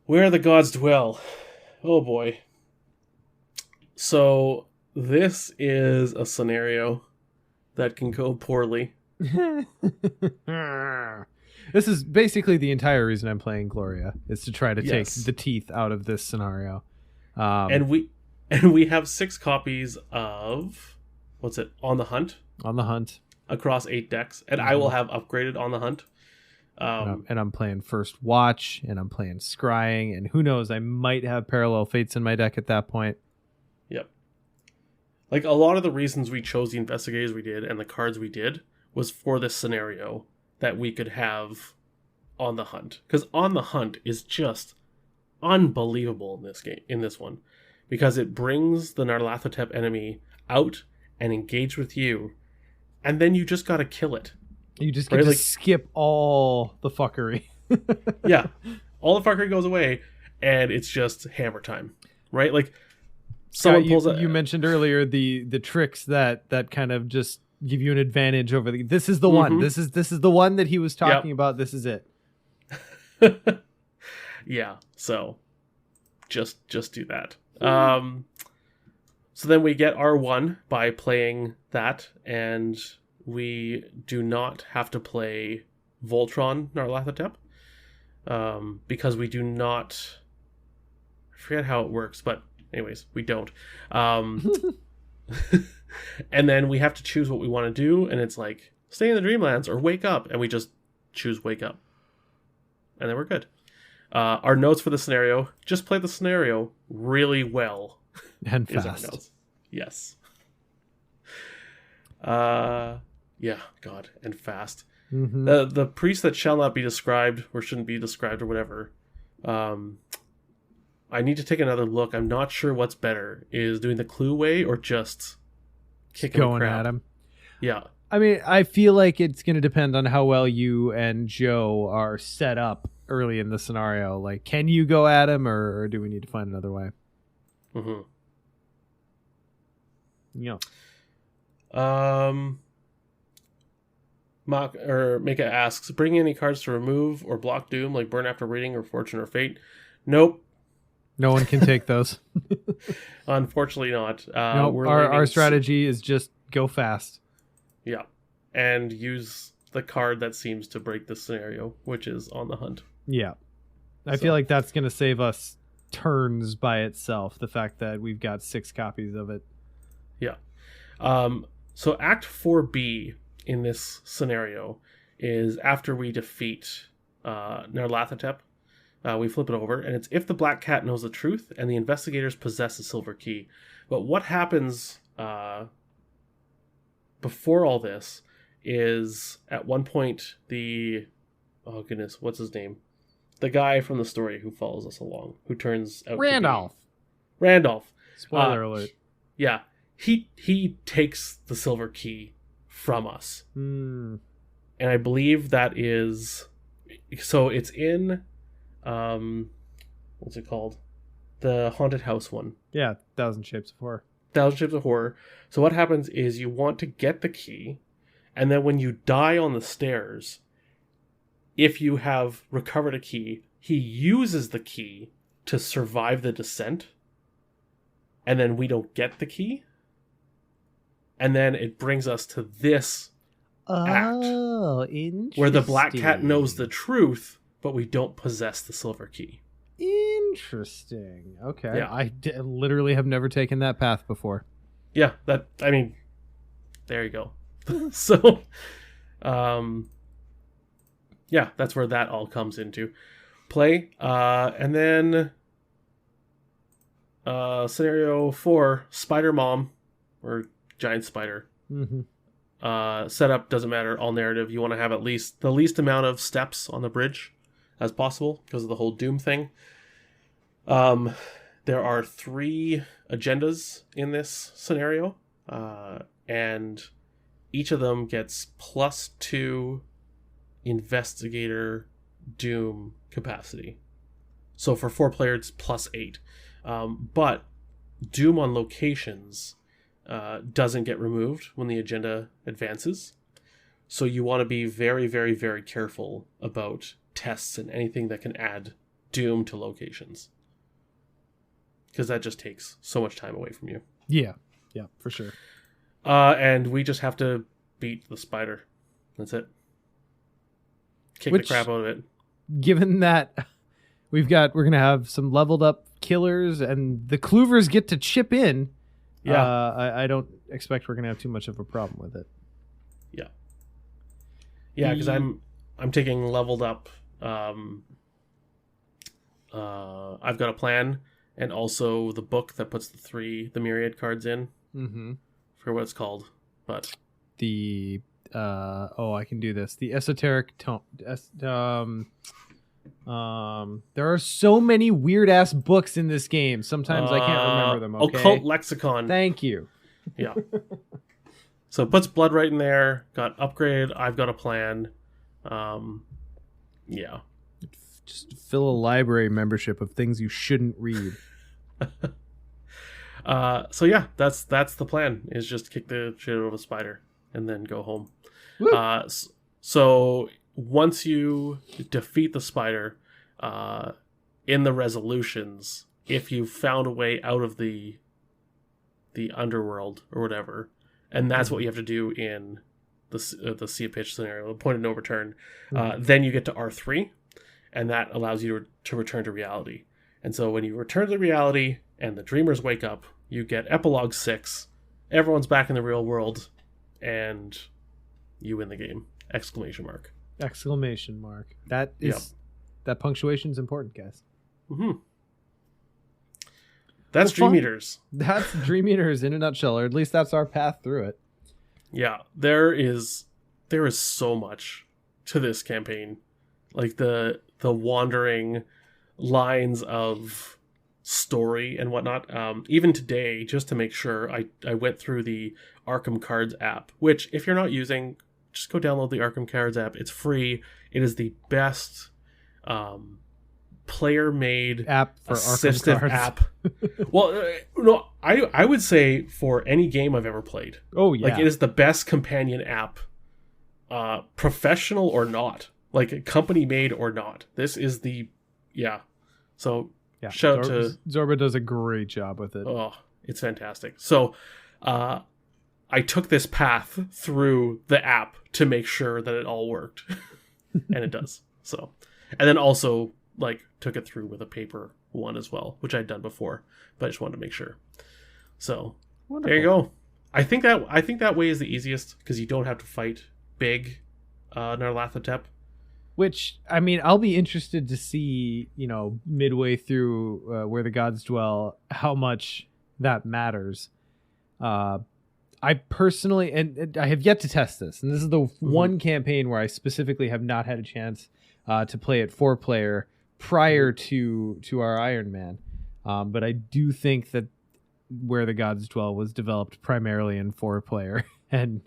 Where the Gods Dwell. Oh boy. So this is a scenario that can go poorly. This is basically the entire reason I'm playing Gloria, is to try to take Yes. the teeth out of this scenario. And we have 6 copies of On the Hunt On the Hunt. across 8 decks, and I will have upgraded On the Hunt. And I'm playing First Watch, and I'm playing Scrying, and who knows, I might have Parallel Fates in my deck at that point. Yep. Like, a lot of the reasons we chose the investigators we did and the cards we did was for this scenario that we could have On the Hunt. Because On the Hunt is just unbelievable in this game, in this one. Because it brings the Nyarlathotep enemy out and engage with you, and then you just gotta kill it. You just get to skip all the fuckery. Yeah. All the fuckery goes away, and it's just hammer time. Right? Like, someone pulls a... You mentioned earlier the tricks that kind of just give you an advantage over the... This is the one. This is the one that he was talking about. This is it. Yeah. So just do that. So then we get R1 by playing that, and we do not have to play Voltron Narlathotep, because we do not... I forget how it works, but anyways, we don't. And then we have to choose what we want to do, and it's like, stay in the Dreamlands or wake up, and we just choose wake up. And then we're good. Our notes for the scenario, just play the scenario really well. And is our fast. notes. Yes. Yeah, God, and fast. Mm-hmm. The priest that shall not be described, or shouldn't be described, or whatever. I need to take another look. I'm not sure what's better, is doing the clue way or just kicking Going the crap. at him. Yeah. I mean, I feel like it's going to depend on how well you and Joe are set up early in the scenario. Like, can you go at him, or do we need to find another way? Mm-hmm. Yeah. Mika asks, bring any cards to remove or block Doom, like Burn After Reading or Fortune or Fate? Nope. No one can take those. Unfortunately not. No, We're our leaving strategy is just go fast. Yeah. And use the card that seems to break the scenario, which is On the Hunt. Yeah. I So- feel like that's going to save us turns by itself, the fact that we've got 6 copies of it. Yeah. So Act 4B in this scenario is after we defeat Nyarlathotep. We flip it over, and it's if the Black Cat knows the truth and the investigators possess a silver key. But what happens before all this is at one point oh goodness, what's his name? The guy from the story who follows us along, who turns out Randolph. to be Randolph. Spoiler alert. Yeah, he takes the silver key from us, Hmm. and I believe that is so. It's in what's it called? The haunted house one. Yeah, 1,000 Shapes of Horror. 1,000 Shapes of Horror. So what happens is you want to get the key, and then when you die on the stairs, if you have recovered a key, he uses the key to survive the descent, and then we don't get the key, and then it brings us to this act interesting. where the Black Cat knows the truth, but we don't possess the silver key. Interesting. Okay. Yeah. I literally have never taken that path before. Yeah, there you go. So, yeah, that's where that all comes into play. And then scenario 4, Spider Mom, or Giant Spider. Mm-hmm. Setup doesn't matter, all narrative. You want to have at least the least amount of steps on the bridge as possible because of the whole Doom thing. There are 3 agendas in this scenario, and each of them gets +2 investigator Doom capacity. So for 4 players, +8. But Doom on locations doesn't get removed when the agenda advances. So you want to be very, very, very careful about tests and anything that can add Doom to locations, because that just takes so much time away from you. Yeah, for sure. And we just have to beat the spider. That's it. Kick the crap out of it. Given that we're going to have some leveled up killers and the Cloovers get to chip in, I don't expect we're going to have too much of a problem with it. Yeah, because I'm taking leveled up. I've got a plan, and also the book that puts the myriad cards in. Mm-hmm. For what it's called, but the I can do this. The esoteric tome. There are so many weird ass books in this game. Sometimes I can't remember them. Okay? Occult Lexicon. Thank you. Yeah. So it puts blood right in there. Got upgraded. I've got a plan. Yeah. Just fill a library membership of things you shouldn't read. So yeah, that's the plan. Is just kick the shit out of a spider and then go home. Woo. So once you defeat the spider, in the resolutions, if you found a way out of the underworld or whatever, and that's what you have to do in the sea of pitch scenario, the point of no return, then you get to R3, and that allows you to return to reality. And so when you return to reality and the dreamers wake up, you get epilogue 6. Everyone's back in the real world, and you win the game! Exclamation mark! Exclamation mark! That is that punctuation is important, guys. Mm-hmm. That's Dream Eaters. That's Dream Eaters in a nutshell, or at least that's our path through it. Yeah, there is so much to this campaign, like the wandering lines of story and whatnot. Even today, just to make sure, I went through the Arkham Cards app, which if you're not using, just go download the Arkham Cards app. It's free. It is the best player-made app for assistive Arkham Cards. app. Well, no, I would say for any game I've ever played. Oh yeah, like it is the best companion app, professional or not, like company made or not. This is the So shout out to Zorba does a great job with it. Oh, it's fantastic. So, I took this path through the app to make sure that it all worked, and it does. So, and then also like took it through with a paper one as well, which I'd done before, but I just wanted to make sure. So Wonderful. There you go. I think that way is the easiest because you don't have to fight big Nyarlathotep. Which, I mean, I'll be interested to see, midway through Where the Gods Dwell, how much that matters. I personally, and I have yet to test this, and this is the one campaign where I specifically have not had a chance to play it 4-player prior to our Ironman. But I do think that Where the Gods Dwell was developed primarily in 4-player, and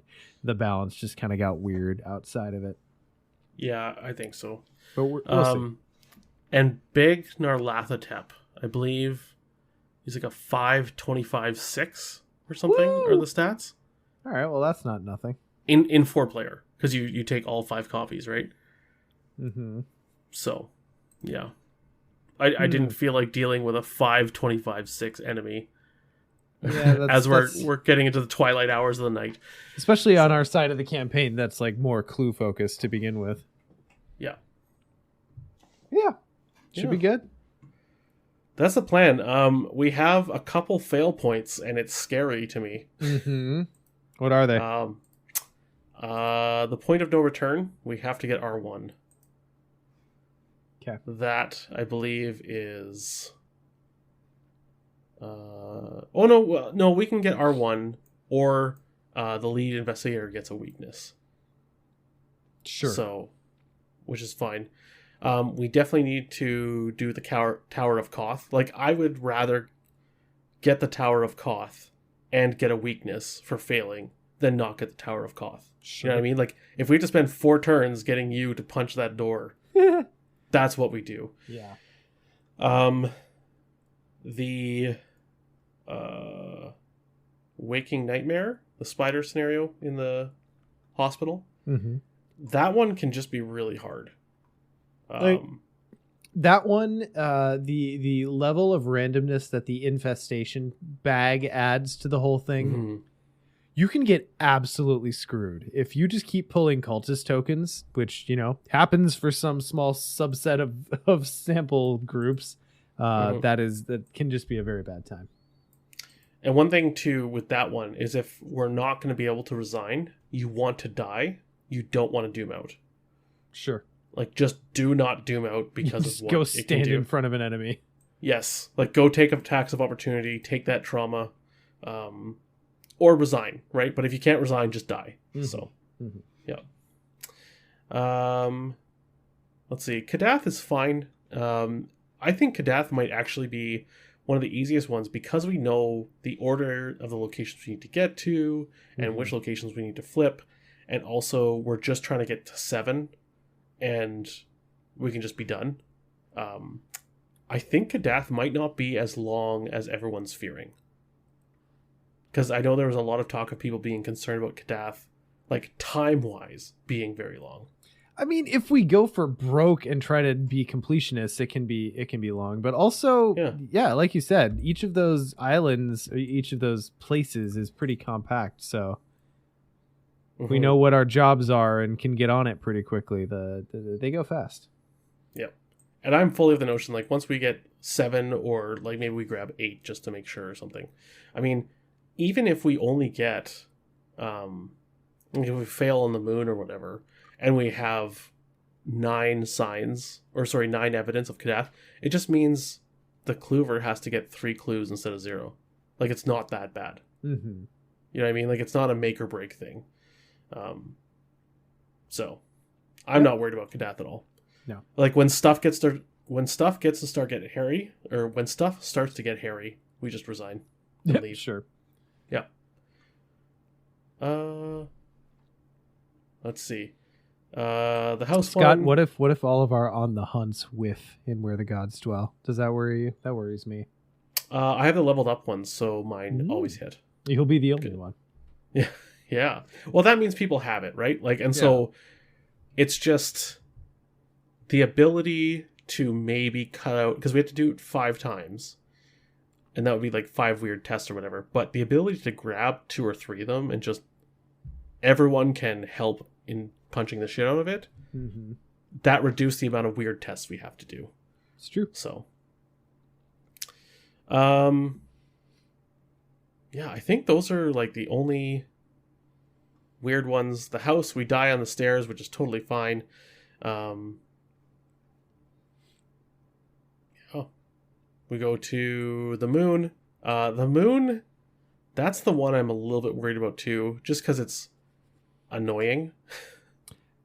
the balance just kind of got weird outside of it. Yeah, I think so. But we'll see. And Big Nyarlathotep, I believe, he's like a 5.25.6 or something, are the stats. All right, well, that's not nothing. In 4-player, because you take all 5 copies, right? Mm-hmm. So, yeah. I didn't feel like dealing with a 5.25.6 enemy. Yeah, as we're getting into the twilight hours of the night, especially on our side of the campaign, that's like more clue focused to begin with. Yeah, should be good. That's the plan. We have a couple fail points, and it's scary to me. Mm-hmm. What are they? The point of no return. We have to get R1. Okay. That I believe is. No, we can get R1, or the lead investigator gets a weakness. Sure. So, which is fine. We definitely need to do the Tower of Koth. Like, I would rather get the Tower of Koth and get a weakness for failing than not get the Tower of Koth. Sure. You know what I mean? Like, if we have to spend 4 turns getting you to punch that door, that's what we do. Yeah. The Waking Nightmare, the spider scenario in the hospital, that one can just be really hard. That one, the level of randomness that the infestation bag adds to the whole thing, you can get absolutely screwed if you just keep pulling cultist tokens, which happens for some small subset of sample groups. That can just be a very bad time. And one thing too with that one is if we're not going to be able to resign, you want to die, you don't want to doom out. Sure. Like, just do not doom out because just of what go it stand can do. in front of an enemy. Yes, like go take attacks of opportunity, take that trauma, or resign, right? But if you can't resign, just die. So, yeah. Let's see. Kadath is fine. I think Kadath might actually be one of the easiest ones because we know the order of the locations we need to get to and which locations we need to flip. And also, we're just trying to get to 7 and we can just be done. I think Kadath might not be as long as everyone's fearing. Because I know there was a lot of talk of people being concerned about Kadath, like time-wise, being very long. I mean, if we go for broke and try to be completionists, it can be long. But also, yeah, like you said, each of those islands, or each of those places is pretty compact. So, we know what our jobs are and can get on it pretty quickly, they go fast. Yeah. And I'm fully of the notion, like, once we get 7 or, like, maybe we grab 8 just to make sure or something. I mean, even if we only get, if we fail on the moon or whatever, and we have 9 evidence of Kadath, it just means the Kluver has to get 3 clues instead of 0. Like, it's not that bad. Mm-hmm. You know what I mean? Like, it's not a make or break thing. So I'm not worried about Kadath at all. No. Like, when stuff gets to get hairy, or when stuff starts to get hairy, we just resign and leave. Sure. Yeah. Let's see. The house Scott, one. what if all of our on the hunts whiff in Where the Gods Dwell? Does that worry you? That worries me. I have the leveled up ones, so mine always hit. You'll be the only one. Yeah. Yeah. Well, that means people have it, right? Like, and so it's just the ability to maybe cut out, because we have to do it 5 times, and that would be like 5 weird tests or whatever. But the ability to grab 2 or 3 of them and just everyone can help in punching the shit out of it. Mm-hmm. That reduced the amount of weird tests we have to do. It's true. So, yeah, I think those are like the only weird ones. The house, we die on the stairs, which is totally fine. We go to the moon. The moon, that's the one I'm a little bit worried about too, just because it's annoying.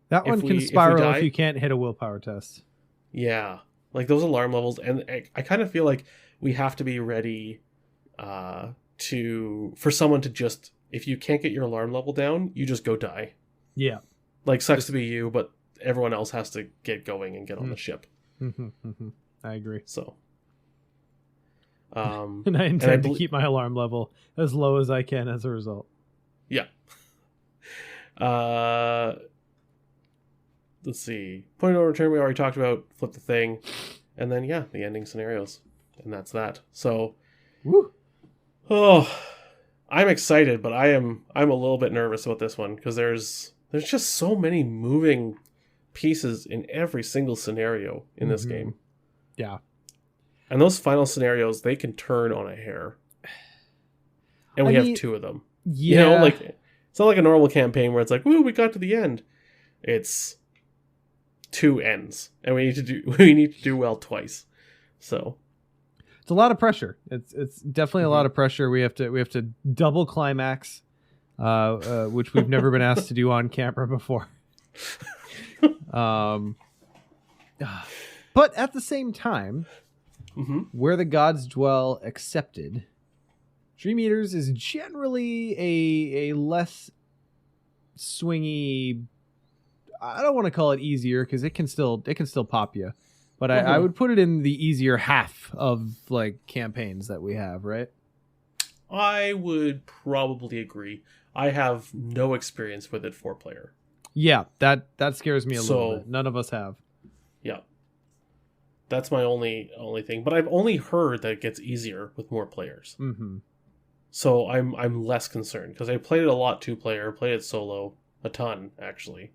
That one can spiral if you can't hit a willpower test. Yeah, like those alarm levels, and I kind of feel like we have to be ready for someone to just, if you can't get your alarm level down, you just go die. Yeah. Like, sucks to be you, but everyone else has to get going and get on the ship. I agree. So. And I intend to keep my alarm level as low as I can as a result. Yeah. Let's see. Point of no return, we already talked about. Flip the thing. And then, yeah, the ending scenarios. And that's that. So, woo. Oh, I'm excited, but I'm a little bit nervous about this one, because there's just so many moving pieces in every single scenario in this game. Yeah. And those final scenarios, they can turn on a hair. And we have 2 of them. Yeah. You know, like, it's not like a normal campaign where it's like, woo, we got to the end. It's 2 ends. And we need to do well twice. So it's a lot of pressure. It's definitely a lot of pressure. We have to double climax, which we've never been asked to do on camera before. But at the same time, Where the Gods Dwell accepted, Dream Eaters is generally a less swingy. I don't want to call it easier, because it can still pop you, but I would put it in the easier half of like campaigns that we have, right? I would probably agree. I have no experience with it 4-player. Yeah, that scares me a little bit. None of us have. Yeah. That's my only thing. But I've only heard that it gets easier with more players. Mm-hmm. So I'm less concerned, because I played it a lot 2-player, played it solo a ton actually,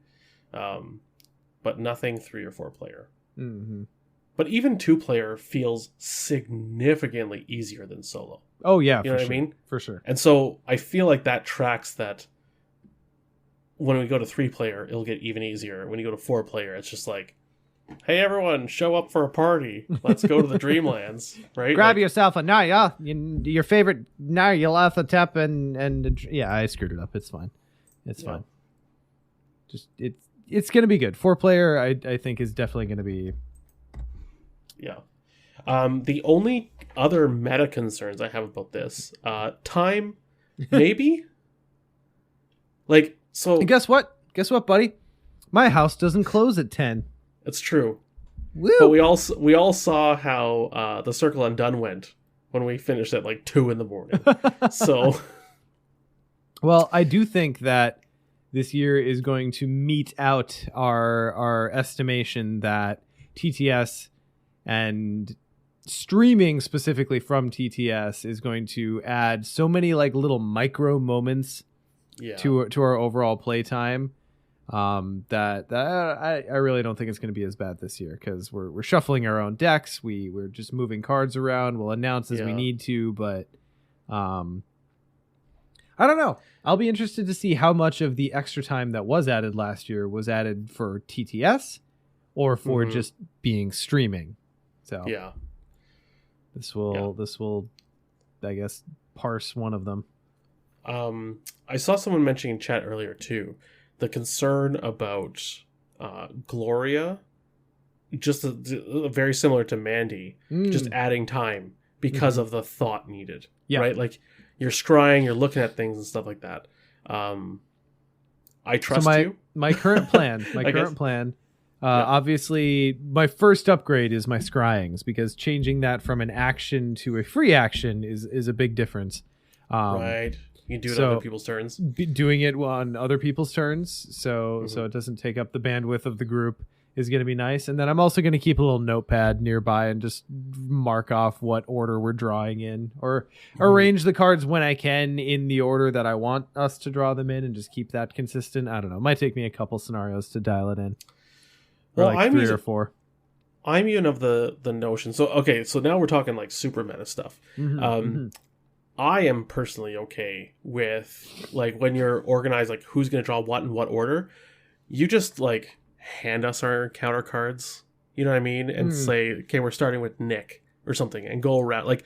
but nothing 3 or 4-player. Mm-hmm. But even 2-player feels significantly easier than solo. Oh yeah, you know what I mean? For sure. And so I feel like that tracks that. When we go to 3-player, it'll get even easier. When you go to 4-player, it's just like, hey everyone, show up for a party. Let's go to the Dreamlands, right? Grab yourself a Naya, your favorite Nyarlathotep, and yeah, I screwed it up. It's fine. It's fine. Just it's gonna be good. 4-player, I think, is definitely gonna be. Yeah. The only other meta concerns I have about this, time, maybe. Like, so. And guess what? Guess what, buddy? My house doesn't close at 10. It's true. Woo! But we all saw how the Circle Undone went when we finished at like 2 a.m. So, well, I do think that this year is going to meet out our estimation that TTS and streaming specifically from TTS is going to add so many like little micro moments to our overall play time. That I really don't think it's going to be as bad this year because we're shuffling our own decks. We're just moving cards around. We'll announce as we need to, but I don't know. I'll be interested to see how much of the extra time that was added last year was added for TTS or for just being streaming. So this will I guess parse one of them. I saw someone mentioning in chat earlier too, the concern about Gloria, just very similar to Mandy, just adding time because of the thought needed, right? Like you're scrying, you're looking at things and stuff like that. I trust you. My current plan, obviously my first upgrade is my scryings, because changing that from an action to a free action is a big difference. Right. You can do it on other people's turns. Doing it on other people's turns, so it doesn't take up the bandwidth of the group, is going to be nice. And then I'm also going to keep a little notepad nearby and just mark off what order we're drawing in, or arrange the cards when I can in the order that I want us to draw them in, and just keep that consistent. I don't know. It might take me a couple scenarios to dial it in. Or well, like 3 or 4. I'm even of the notion. So, okay, so now we're talking like super meta stuff. I am personally okay with, like, when you're organized, like who's going to draw what in what order, you just like hand us our counter cards, you know what I mean? And say, okay, we're starting with Nick or something, and go around. Like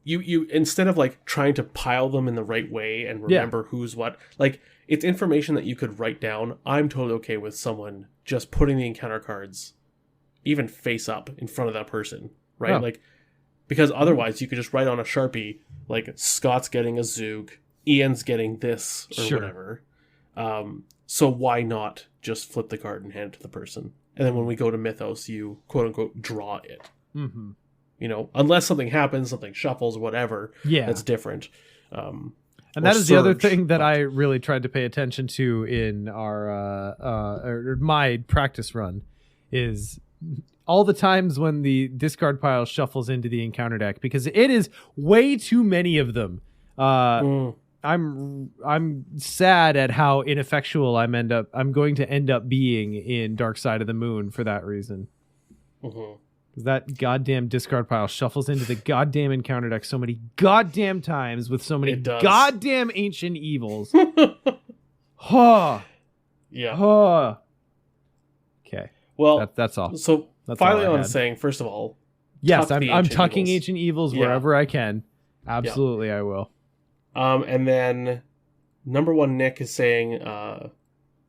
you instead of like trying to pile them in the right way and remember who's what, like it's information that you could write down. I'm totally okay with someone just putting the encounter cards even face up in front of that person, right? Like, because otherwise you could just write on a Sharpie, like Scott's getting a Zoog, Ian's getting this or whatever. So why not just flip the card and hand it to the person? And then when we go to Mythos, you quote unquote draw it. You know, unless something happens, something shuffles, whatever. Yeah, that's different. And that is the other thing that I really tried to pay attention to in our my practice run, is all the times when the discard pile shuffles into the encounter deck, because it is way too many of them. I'm sad at how ineffectual I'm going to end up being in Dark Side of the Moon for that reason. That goddamn discard pile shuffles into the goddamn encounter deck so many goddamn times with so many goddamn ancient evils. Yeah. Okay. Well, that's all. So that's finally, I'm saying, first of all, yes, I'm tucking ancient evils wherever I can. Absolutely, I will. And then number 1, Nick is saying,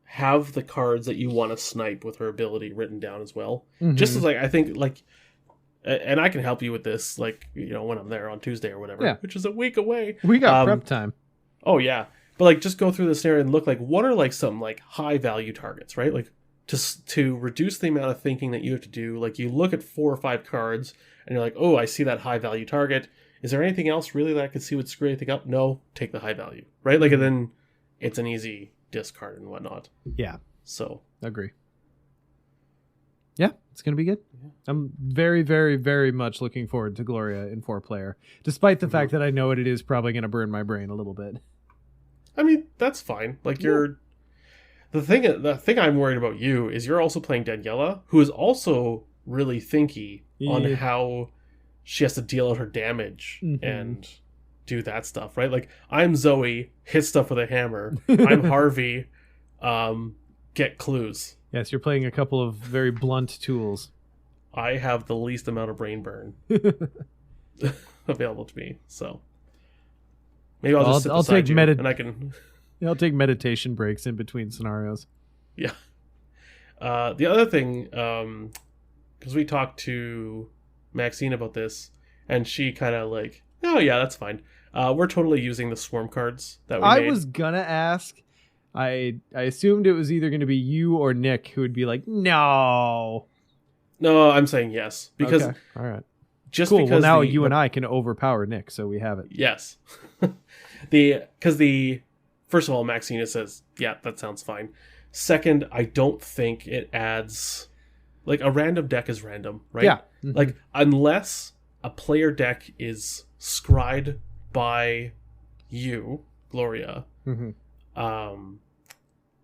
have the cards that you want to snipe with her ability written down as well. Just as like, I think like, and I can help you with this, like, you know, when I'm there on Tuesday or whatever, which is a week away. We got prep time. Oh yeah. But like, just go through the scenario and look like, what are like some like high value targets, right? Like to reduce the amount of thinking that you have to do. Like you look at 4 or 5 cards and you're like, oh, I see that high value target. Is there anything else really that I could see would screw anything up? No, take the high value, right? Like, and then it's an easy discard and whatnot. Yeah. So agree. Yeah, it's going to be good. I'm very, very, very much looking forward to Gloria in 4-player, despite the fact that I know it is probably going to burn my brain a little bit. I mean, that's fine. Like the thing I'm worried about you is you're also playing Daniela, who is also really thinky on how she has to deal out her damage and do that stuff, right? Like, I'm Zoe, hit stuff with a hammer. I'm Harvey, get clues. Yes, you're playing a couple of very blunt tools. I have the least amount of brain burn available to me, so maybe I'll just sit beside you and I can... I'll take meditation breaks in between scenarios. Yeah. The other thing, because we talked to Maxine about this, and she kind of like, oh yeah, that's fine. We're totally using the swarm cards that we made. I was gonna ask. I assumed it was either going to be you or Nick who would be like, no, I'm saying yes, because all right, just cool. because well, now you and I can overpower Nick, so we have it. Yes. First of all, Maxina says, yeah, that sounds fine. Second, I don't think it adds, like, a random deck is random, right? Yeah. Like, unless a player deck is scryed by you, Gloria, and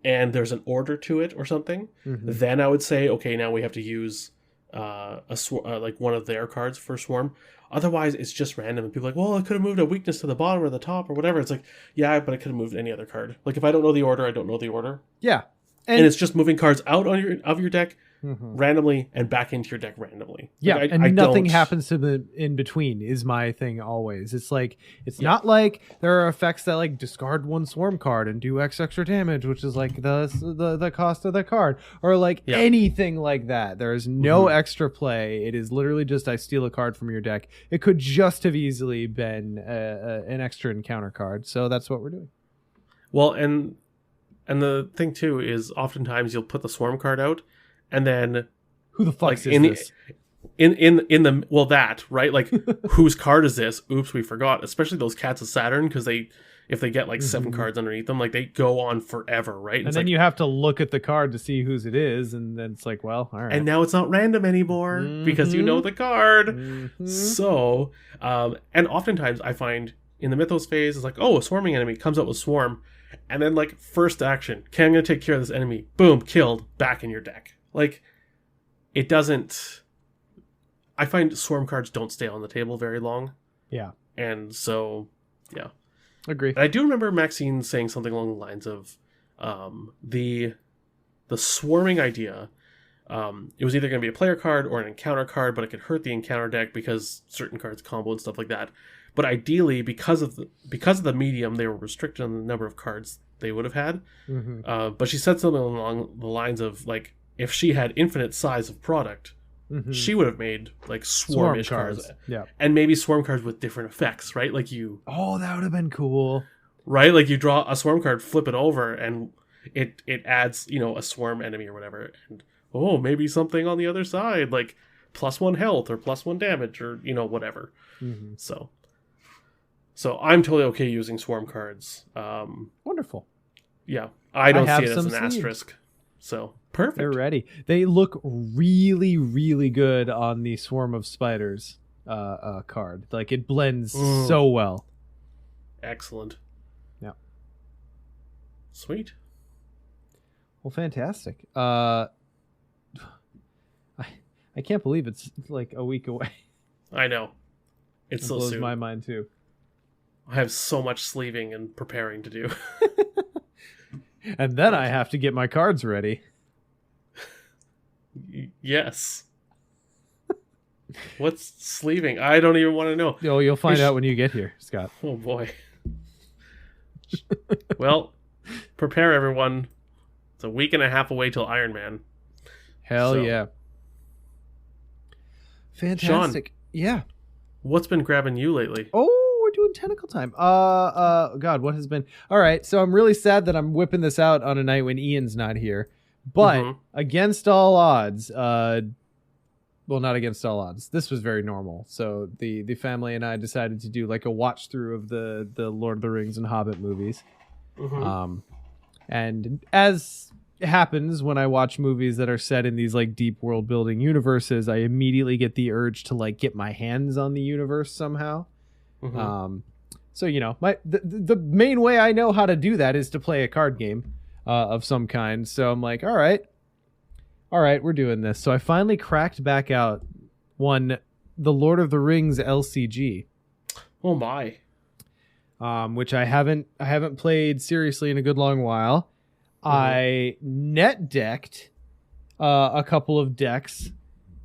there's an order to it or something, then I would say, okay, now we have to use like one of their cards for Swarm. Otherwise, it's just random, and people are like, well, I could have moved a weakness to the bottom or the top or whatever. It's like, yeah, but I could have moved any other card. Like, if I don't know the order, I don't know the order. Yeah. And it's just moving cards out of your deck randomly and back into your deck randomly. Yeah, like, and nothing happens to the in between is my thing always. It's like it's not like there are effects that like discard one Swarm card and do X extra damage, which is like the cost of the card, or like anything like that. There is no extra play. It is literally just I steal a card from your deck. It could just have easily been an extra encounter card. So that's what we're doing. Well, and the thing too is oftentimes you'll put the Swarm card out, and then who the fuck like, is this? In the well, that right, like whose card is this? Oops, we forgot. Especially those Cats of Saturn, because if they get like 7 cards underneath them, like they go on forever, right? And then you have to look at the card to see whose it is, and then it's like, well, all right. And now it's not random anymore because you know the card. So, and oftentimes I find in the Mythos phase, it's like, oh, a swarming enemy comes out with Swarm. And then, like, first action, okay, I'm going to take care of this enemy. Boom, killed, back in your deck. Like, it doesn't... I find Swarm cards don't stay on the table very long. Yeah. And so, yeah. Agree. And I do remember Maxine saying something along the lines of the swarming idea. It was either going to be a player card or an encounter card, but it could hurt the encounter deck because certain cards combo and stuff like that. But ideally, because of the medium, they were restricted on the number of cards they would have had. But she said something along the lines of, like, if she had infinite size of product, she would have made, like, swarm-ish cards. Yeah. And maybe swarm cards with different effects, right? Like oh, that would have been cool. Right? Like, you draw a swarm card, flip it over, and it adds, a swarm enemy or whatever. And, oh, maybe something on the other side, like +1 health or +1 damage or, whatever. So I'm totally okay using swarm cards. Wonderful. Yeah, I don't see it as an sleeves. Asterisk. So perfect. They're ready. They look really, really good on the Swarm of Spiders card. Like, it blends so well. Excellent. Yeah. Sweet. Well, fantastic. I can't believe it's like a week away. I know. It's so blows soon. My mind too. I have so much sleeving and preparing to do. And then I have to get my cards ready. Yes. What's sleeving? I don't even want to know. Oh, you'll find out when you get here, Scott. Oh, boy. Well, prepare, everyone. It's a week and a half away till Ironman. Hell yeah. Fantastic. Sean, yeah. What's been grabbing you lately? Oh, we're doing tentacle time. God, what has been... All right, so I'm really sad that I'm whipping this out on a night when Ian's not here. But against all odds, well, not against all odds. This was very normal. So the family and I decided to do like a watch through of the Lord of the Rings and Hobbit movies. And as happens when I watch movies that are set in these like deep world building universes, I immediately get the urge to like get my hands on the universe somehow. So the main way I know how to do that is to play a card game of some kind. So I'm like, all right, we're doing this. So I finally cracked back out the Lord of the Rings LCG. Oh my. Which I haven't played seriously in a good long while. I net decked a couple of decks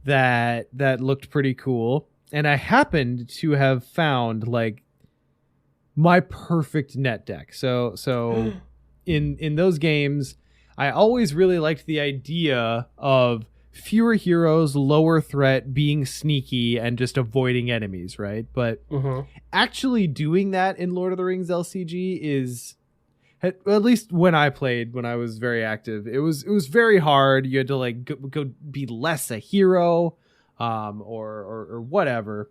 that looked pretty cool, and I happened to have found like my perfect net deck. So in those games, I always really liked the idea of fewer heroes, lower threat, being sneaky, and just avoiding enemies, right? But actually doing that in Lord of the Rings LCG is, at least when I played, when I was very active, it was very hard. You had to like go be less a hero, or whatever.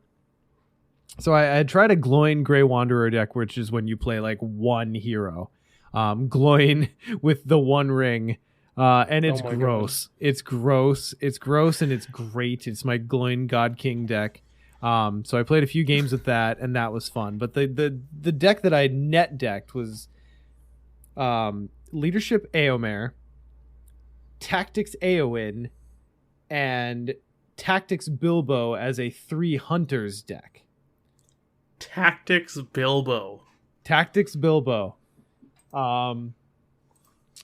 So I tried a Gloin Grey Wanderer deck, which is when you play like one hero, Gloin with the one ring. And it's gross. God. It's gross. It's gross and it's great. It's my Gloin God King deck. So I played a few games with that, and that was fun. But the deck that I net decked was Leadership Eomer, Tactics Eowyn, and Tactics Bilbo as a 3 hunters deck. Tactics Bilbo. So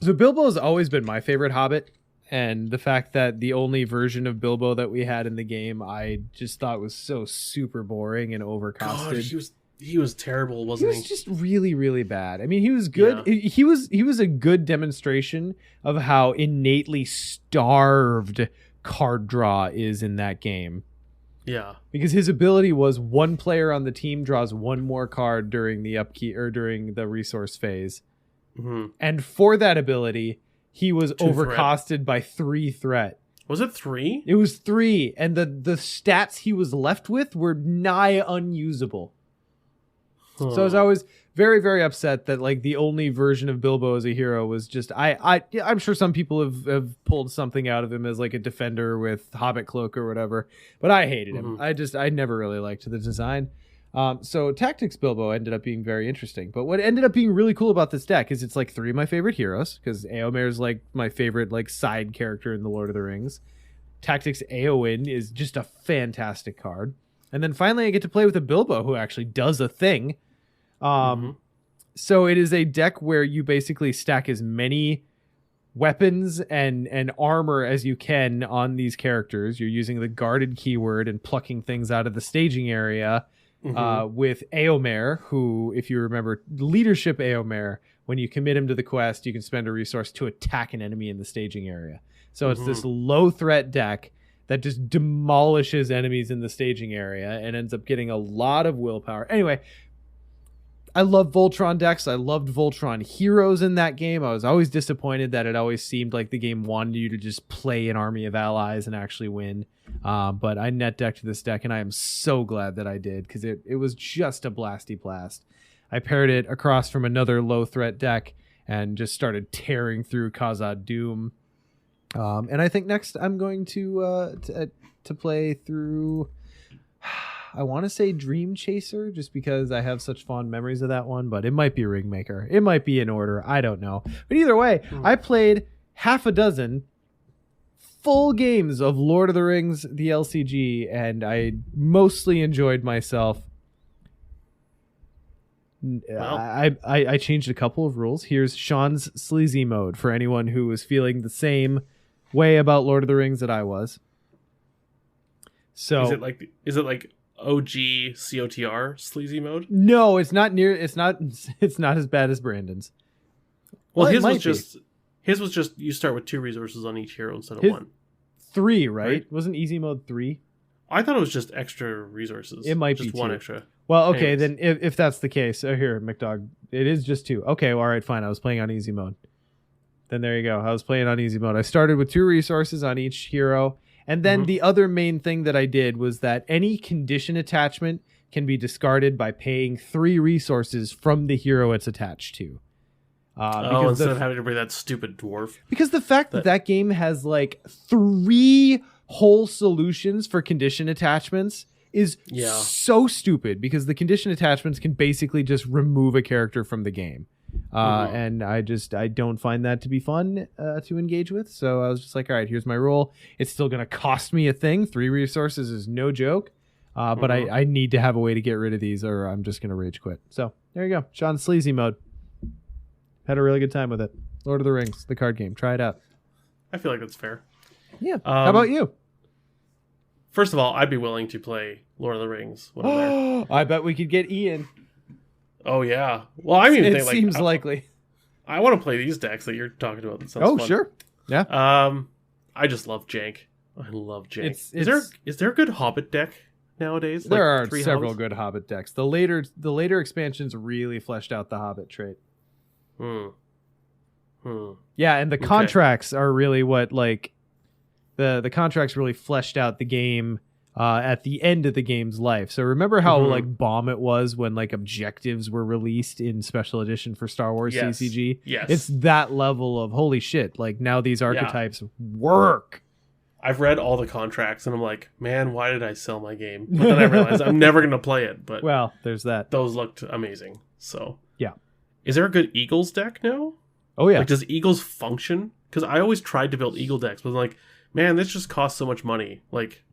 Bilbo has always been my favorite Hobbit, and the fact that the only version of Bilbo that we had in the game, I just thought was so super boring and overcosted. God, he was terrible, wasn't he? He was just really, really bad. I mean, he was good. Yeah. He was a good demonstration of how innately starved card draw is in that game. Yeah. Because his ability was one player on the team draws one more card during the upkeep or during the resource phase. Mm-hmm. And for that ability, he was overcosted by 3 threat. Was it 3? It was 3, and the stats he was left with were nigh unusable. Huh. So I was always very, very upset that like the only version of Bilbo as a hero was just I'm sure some people have pulled something out of him as like a defender with Hobbit cloak or whatever, but I hated him. I never really liked the design. So Tactics Bilbo ended up being very interesting. But what ended up being really cool about this deck is it's like 3 of my favorite heroes, because Eomer is like my favorite like side character in the Lord of the Rings. Tactics Eowyn is just a fantastic card. And then finally I get to play with a Bilbo who actually does a thing. So it is a deck where you basically stack as many weapons and armor as you can on these characters. You're using the guarded keyword and plucking things out of the staging area. With Eomer, who, if you remember, leadership Eomer, when you commit him to the quest, you can spend a resource to attack an enemy in the staging area. So it's this low threat deck that just demolishes enemies in the staging area and ends up getting a lot of willpower. Anyway, I love Voltron decks. I loved Voltron heroes in that game. I was always disappointed that it always seemed like the game wanted you to just play an army of allies and actually win. But I net decked this deck, and I am so glad that I did, because it was just a blasty blast. I paired it across from another low threat deck and just started tearing through Khazad Doom. And I think next I'm going to play through, I want to say Dream Chaser, just because I have such fond memories of that one, but it might be Ringmaker. It might be in order. I don't know. But either way, I played half a dozen full games of Lord of the Rings, the LCG, and I mostly enjoyed myself. Well, I changed a couple of rules. Here's Sean's sleazy mode for anyone who was feeling the same way about Lord of the Rings that I was. So is it like OG COTR sleazy mode? No, it's not as bad as Brandon's. Well, his was just you start with 2 resources on each hero instead of 1. 3, right? Wasn't easy mode 3? I thought it was just extra resources. It might just be 1 2. extra. Well, okay, then if that's the case, here, McDog, it is just 2. Okay, well, all right, fine. I was playing on easy mode. Then there you go. I was playing on easy mode. I started with 2 resources on each hero. And then the other main thing that I did was that any condition attachment can be discarded by paying 3 resources from the hero it's attached to. Instead of having to bring that stupid dwarf. Because the fact that game has like 3 whole solutions for condition attachments is so stupid, because the condition attachments can basically just remove a character from the game. And I don't find that to be fun to engage with. So I was just like, all right, here's my rule. It's still going to cost me a thing. 3 resources is no joke. But I need to have a way to get rid of these, or I'm just going to rage quit. So there you go. Sean's sleazy mode. Had a really good time with it. Lord of the Rings, the card game. Try it out. I feel like that's fair. Yeah. How about you? First of all, I'd be willing to play Lord of the Rings when I'm there. I bet we could get Ian. Oh, yeah. Well, I mean, it seems likely. I want to play these decks that you're talking about. That sounds fun. Sure. Yeah. I just love jank. I love jank. Is there a good Hobbit deck nowadays? There are several good Hobbit decks. The later expansions really fleshed out the Hobbit trait. Yeah, and the contracts are really what, like, the contracts really fleshed out the game at the end of the game's life. So remember how like bomb it was when like objectives were released in special edition for Star Wars CCG? Yes. It's that level of holy shit. Like, now these archetypes work. I've read all the contracts and I'm like, man, why did I sell my game? But then I realized I'm never going to play it. But well, there's that. Those looked amazing. So yeah. Is there a good Eagles deck now? Oh yeah. Like, does Eagles function? Because I always tried to build Eagle decks, but I'm like, man, this just costs so much money. Like,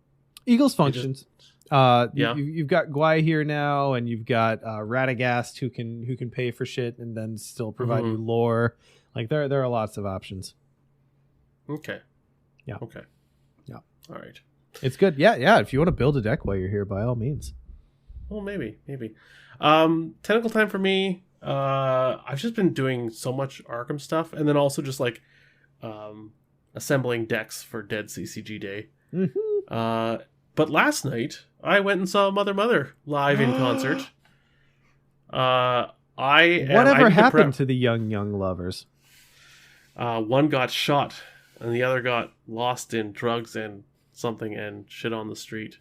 Eagles functions. Yeah. You've got Gwai here now, and you've got Radagast who can pay for shit and then still provide you lore. Like there are lots of options. Okay. Yeah. Okay. Yeah. All right. It's good. Yeah. If you want to build a deck while you're here, by all means. Well, maybe. Technical time for me. I've just been doing so much Arkham stuff, and then also just like assembling decks for Dead CCG Day. Mm-hmm. But last night I went and saw Mother live in concert. Whatever happened to the young lovers? One got shot, and the other got lost in drugs and something and shit on the street.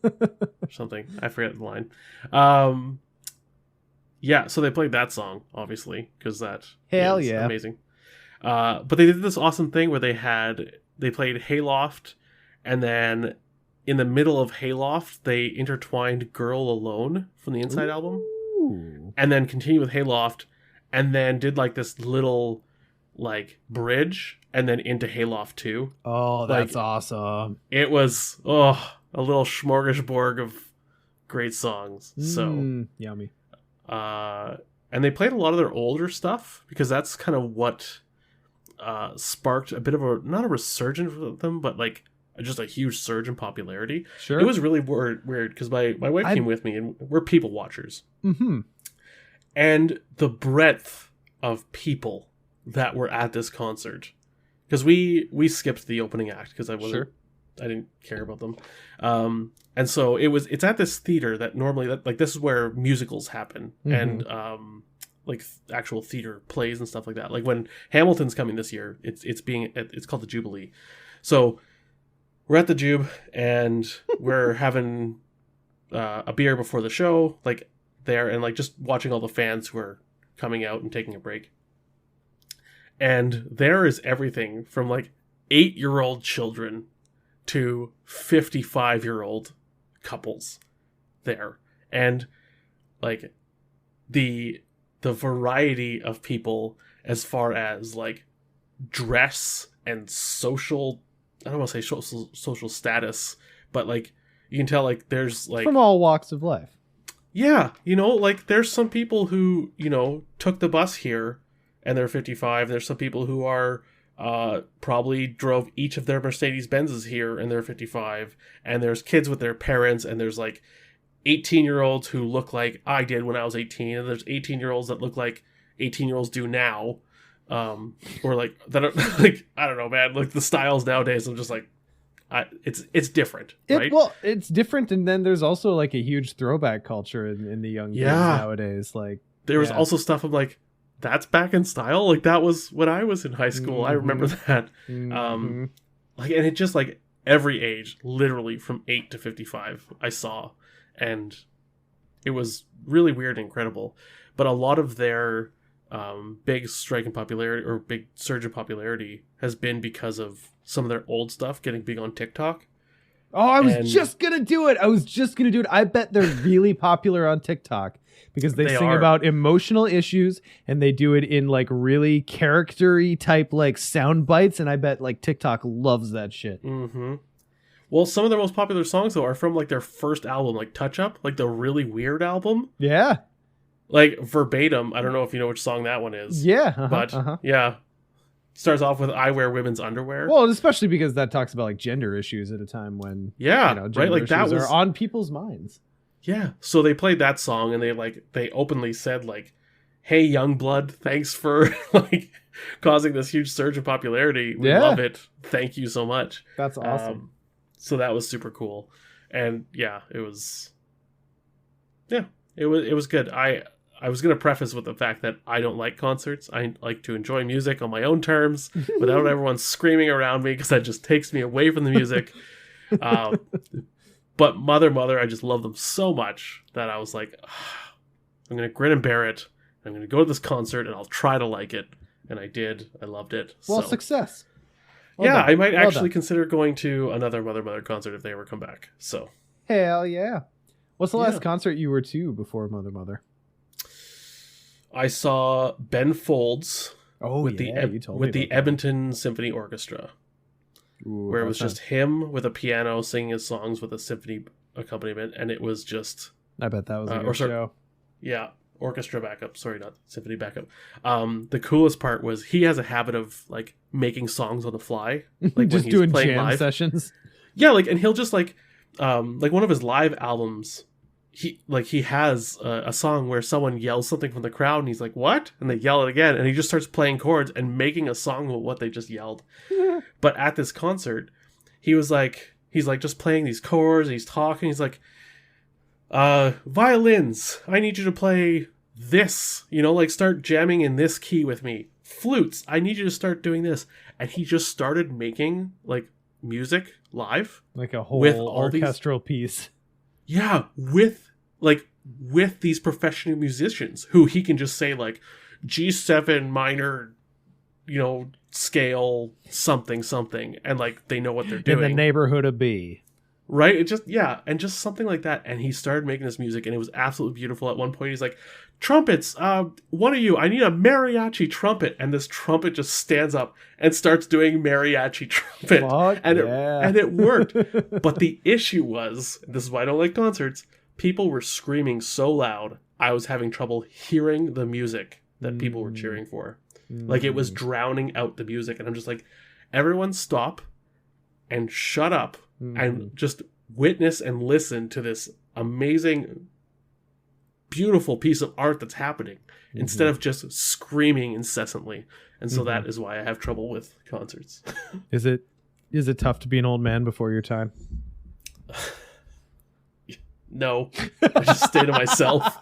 Or something. I forget the line. Yeah, so they played that song, obviously, because that Hell is yeah. amazing. But they did this awesome thing where they played Hayloft, and then in the middle of Hayloft, they intertwined Girl Alone from the Inside album, and then continued with Hayloft, and then did like this little like bridge, and then into Hayloft 2. Oh, that's awesome. It was a little smorgasbord of great songs. So yummy. And they played a lot of their older stuff because that's kind of what sparked a bit of not a resurgence of them, but like just a huge surge in popularity. Sure. It was really weird because my wife came with me, and we're people watchers. Mm-hmm. And the breadth of people that were at this concert, because we skipped the opening act because I didn't care about them. And so it's at this theater that normally this is where musicals happen, and like actual theater plays and stuff like that. Like when Hamilton's coming this year, it's called the Jubilee. So we're at the Jube, and we're having a beer before the show, like there, and like just watching all the fans who are coming out and taking a break. And there is everything from like 8-year-old children to 55-year-old couples there, and like the variety of people as far as like dress and social, I don't want to say social status, but like you can tell like there's like from all walks of life. Yeah, like there's some people who took the bus here and they're 55. There's some people who are probably drove each of their Mercedes Benzes here and they're 55, and there's kids with their parents, and there's like 18-year-olds who look like I did when I was 18, and there's 18-year-olds that look like 18-year-olds do now, or like that are like, I don't know, man, like the styles nowadays, I'm just like, it's different, right? Well, it's different, and then there's also like a huge throwback culture in the young kids nowadays. Like there was also stuff I'm like, that's back in style. Like that was when I was in high school. I remember that. Like, and it just like every age, literally from 8 to 55, I saw, and it was really weird and incredible. But a lot of their big strike in popularity or big surge in popularity has been because of some of their old stuff getting big on TikTok. Oh, I was just gonna do it. I bet they're really popular on TikTok because they sing about emotional issues, and they do it in like really character-y type like sound bites, and I bet like TikTok loves that shit. Mm-hmm. Well, some of their most popular songs though are from like their first album, like Touch Up, like the really weird album. Yeah. Like verbatim. I don't know if you know which song that one is. Yeah. But yeah. Starts off with I wear women's underwear. Well, especially because that talks about like gender issues at a time when gender right, like that was are on people's minds. Yeah. So they played that song, and they openly said like, "Hey, young blood, thanks for like causing this huge surge in popularity. We love it. Thank you so much." That's awesome. So that was super cool, and it was good. I was going to preface with the fact that I don't like concerts. I like to enjoy music on my own terms without everyone screaming around me, because that just takes me away from the music. But Mother, I just love them so much that I was like, I'm going to grin and bear it. I'm going to go to this concert, and I'll try to like it. And I did. I loved it. Well, so. Success. Well yeah, done. I might actually consider going to another Mother concert if they ever come back. So. Hell yeah. What's the last concert you were to before Mother? I saw Ben Folds Oh, with you told me with the about that. Edmonton Symphony Orchestra, Ooh, where it that was sounds- just him with a piano singing his songs with a symphony accompaniment, and it was just I bet that was a or good sorry, show. yeah, orchestra backup. Sorry, not symphony backup. The coolest part was he has a habit of like making songs on the fly, like Just when he's doing playing jam live. sessions. Yeah, like, and he'll just like one of his live albums. He has a song where someone yells something from the crowd, and he's like, "What?" and they yell it again, and he just starts playing chords and making a song with what they just yelled. But at this concert, he's like just playing these chords, and he's talking. He's like, violins, I need you to play this, like start jamming in this key with me. Flutes, I need you to start doing this. And he just started making like music live. Like a whole With all these- orchestral piece. Yeah, with these professional musicians who he can just say like G7 minor, scale something, and like they know what they're doing. In the neighborhood of B. Right? It just, yeah, and just something like that. And he started making this music, and it was absolutely beautiful. At one point, he's like, trumpets, one of you, I need a mariachi trumpet. And this trumpet just stands up and starts doing mariachi trumpet. Fuck and yeah. it worked. But the issue was, this is why I don't like concerts, people were screaming so loud, I was having trouble hearing the music that people were cheering for. Like, it was drowning out the music. And I'm just like, everyone stop and shut up. And just witness and listen to this amazing, beautiful piece of art that's happening instead of just screaming incessantly. And so that is why I have trouble with concerts. Is it tough to be an old man before your time? No, I just stay to myself.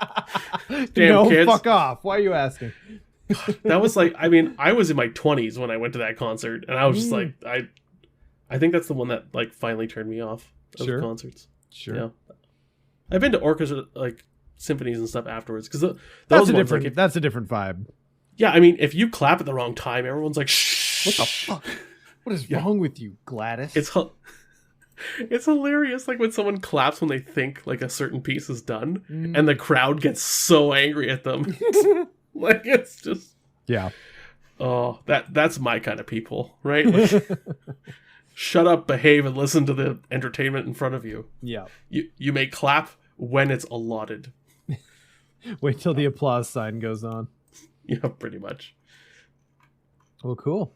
Damn, no, kids. fuck off. Why are you asking? That was like, I mean, I was in my 20s when I went to that concert, and I was just like, I think that's the one that like finally turned me off of Sure. concerts. Sure. Yeah. I've been to orchestra, like symphonies and stuff afterwards, because those That's a ones, different like, that's a different vibe. yeah, I mean, if you clap at the wrong time, everyone's like, shh. What the fuck? What is wrong with you, Gladys? It's hilarious, like when someone claps when they think like a certain piece is done, and the crowd gets so angry at them. Like, it's just, yeah. oh, that's my kind of people, right? Like, shut up, behave, and listen to the entertainment in front of you. Yeah. You may clap when it's allotted. Wait till the applause sign goes on. Yeah, pretty much. Well, cool.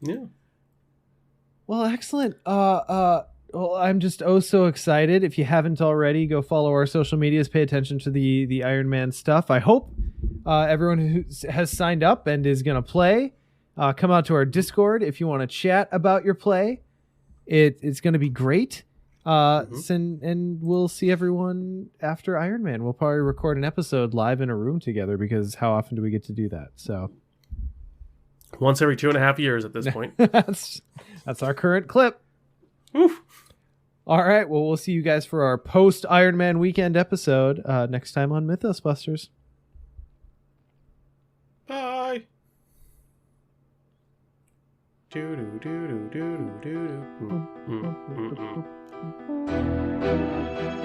Yeah. Well, excellent. Well, I'm just so excited. If you haven't already, go follow our social medias. Pay attention to the Ironman stuff. I hope everyone who has signed up and is going to play, come out to our Discord if you want to chat about your play. It's going to be great. And we'll see everyone after Ironman. We'll probably record an episode live in a room together, because how often do we get to do that? So Once every 2.5 years at this point. that's our current clip. Oof. All right. Well, we'll see you guys for our post Ironman weekend episode next time on Mythos Busters. Bye. Do do do do do do do.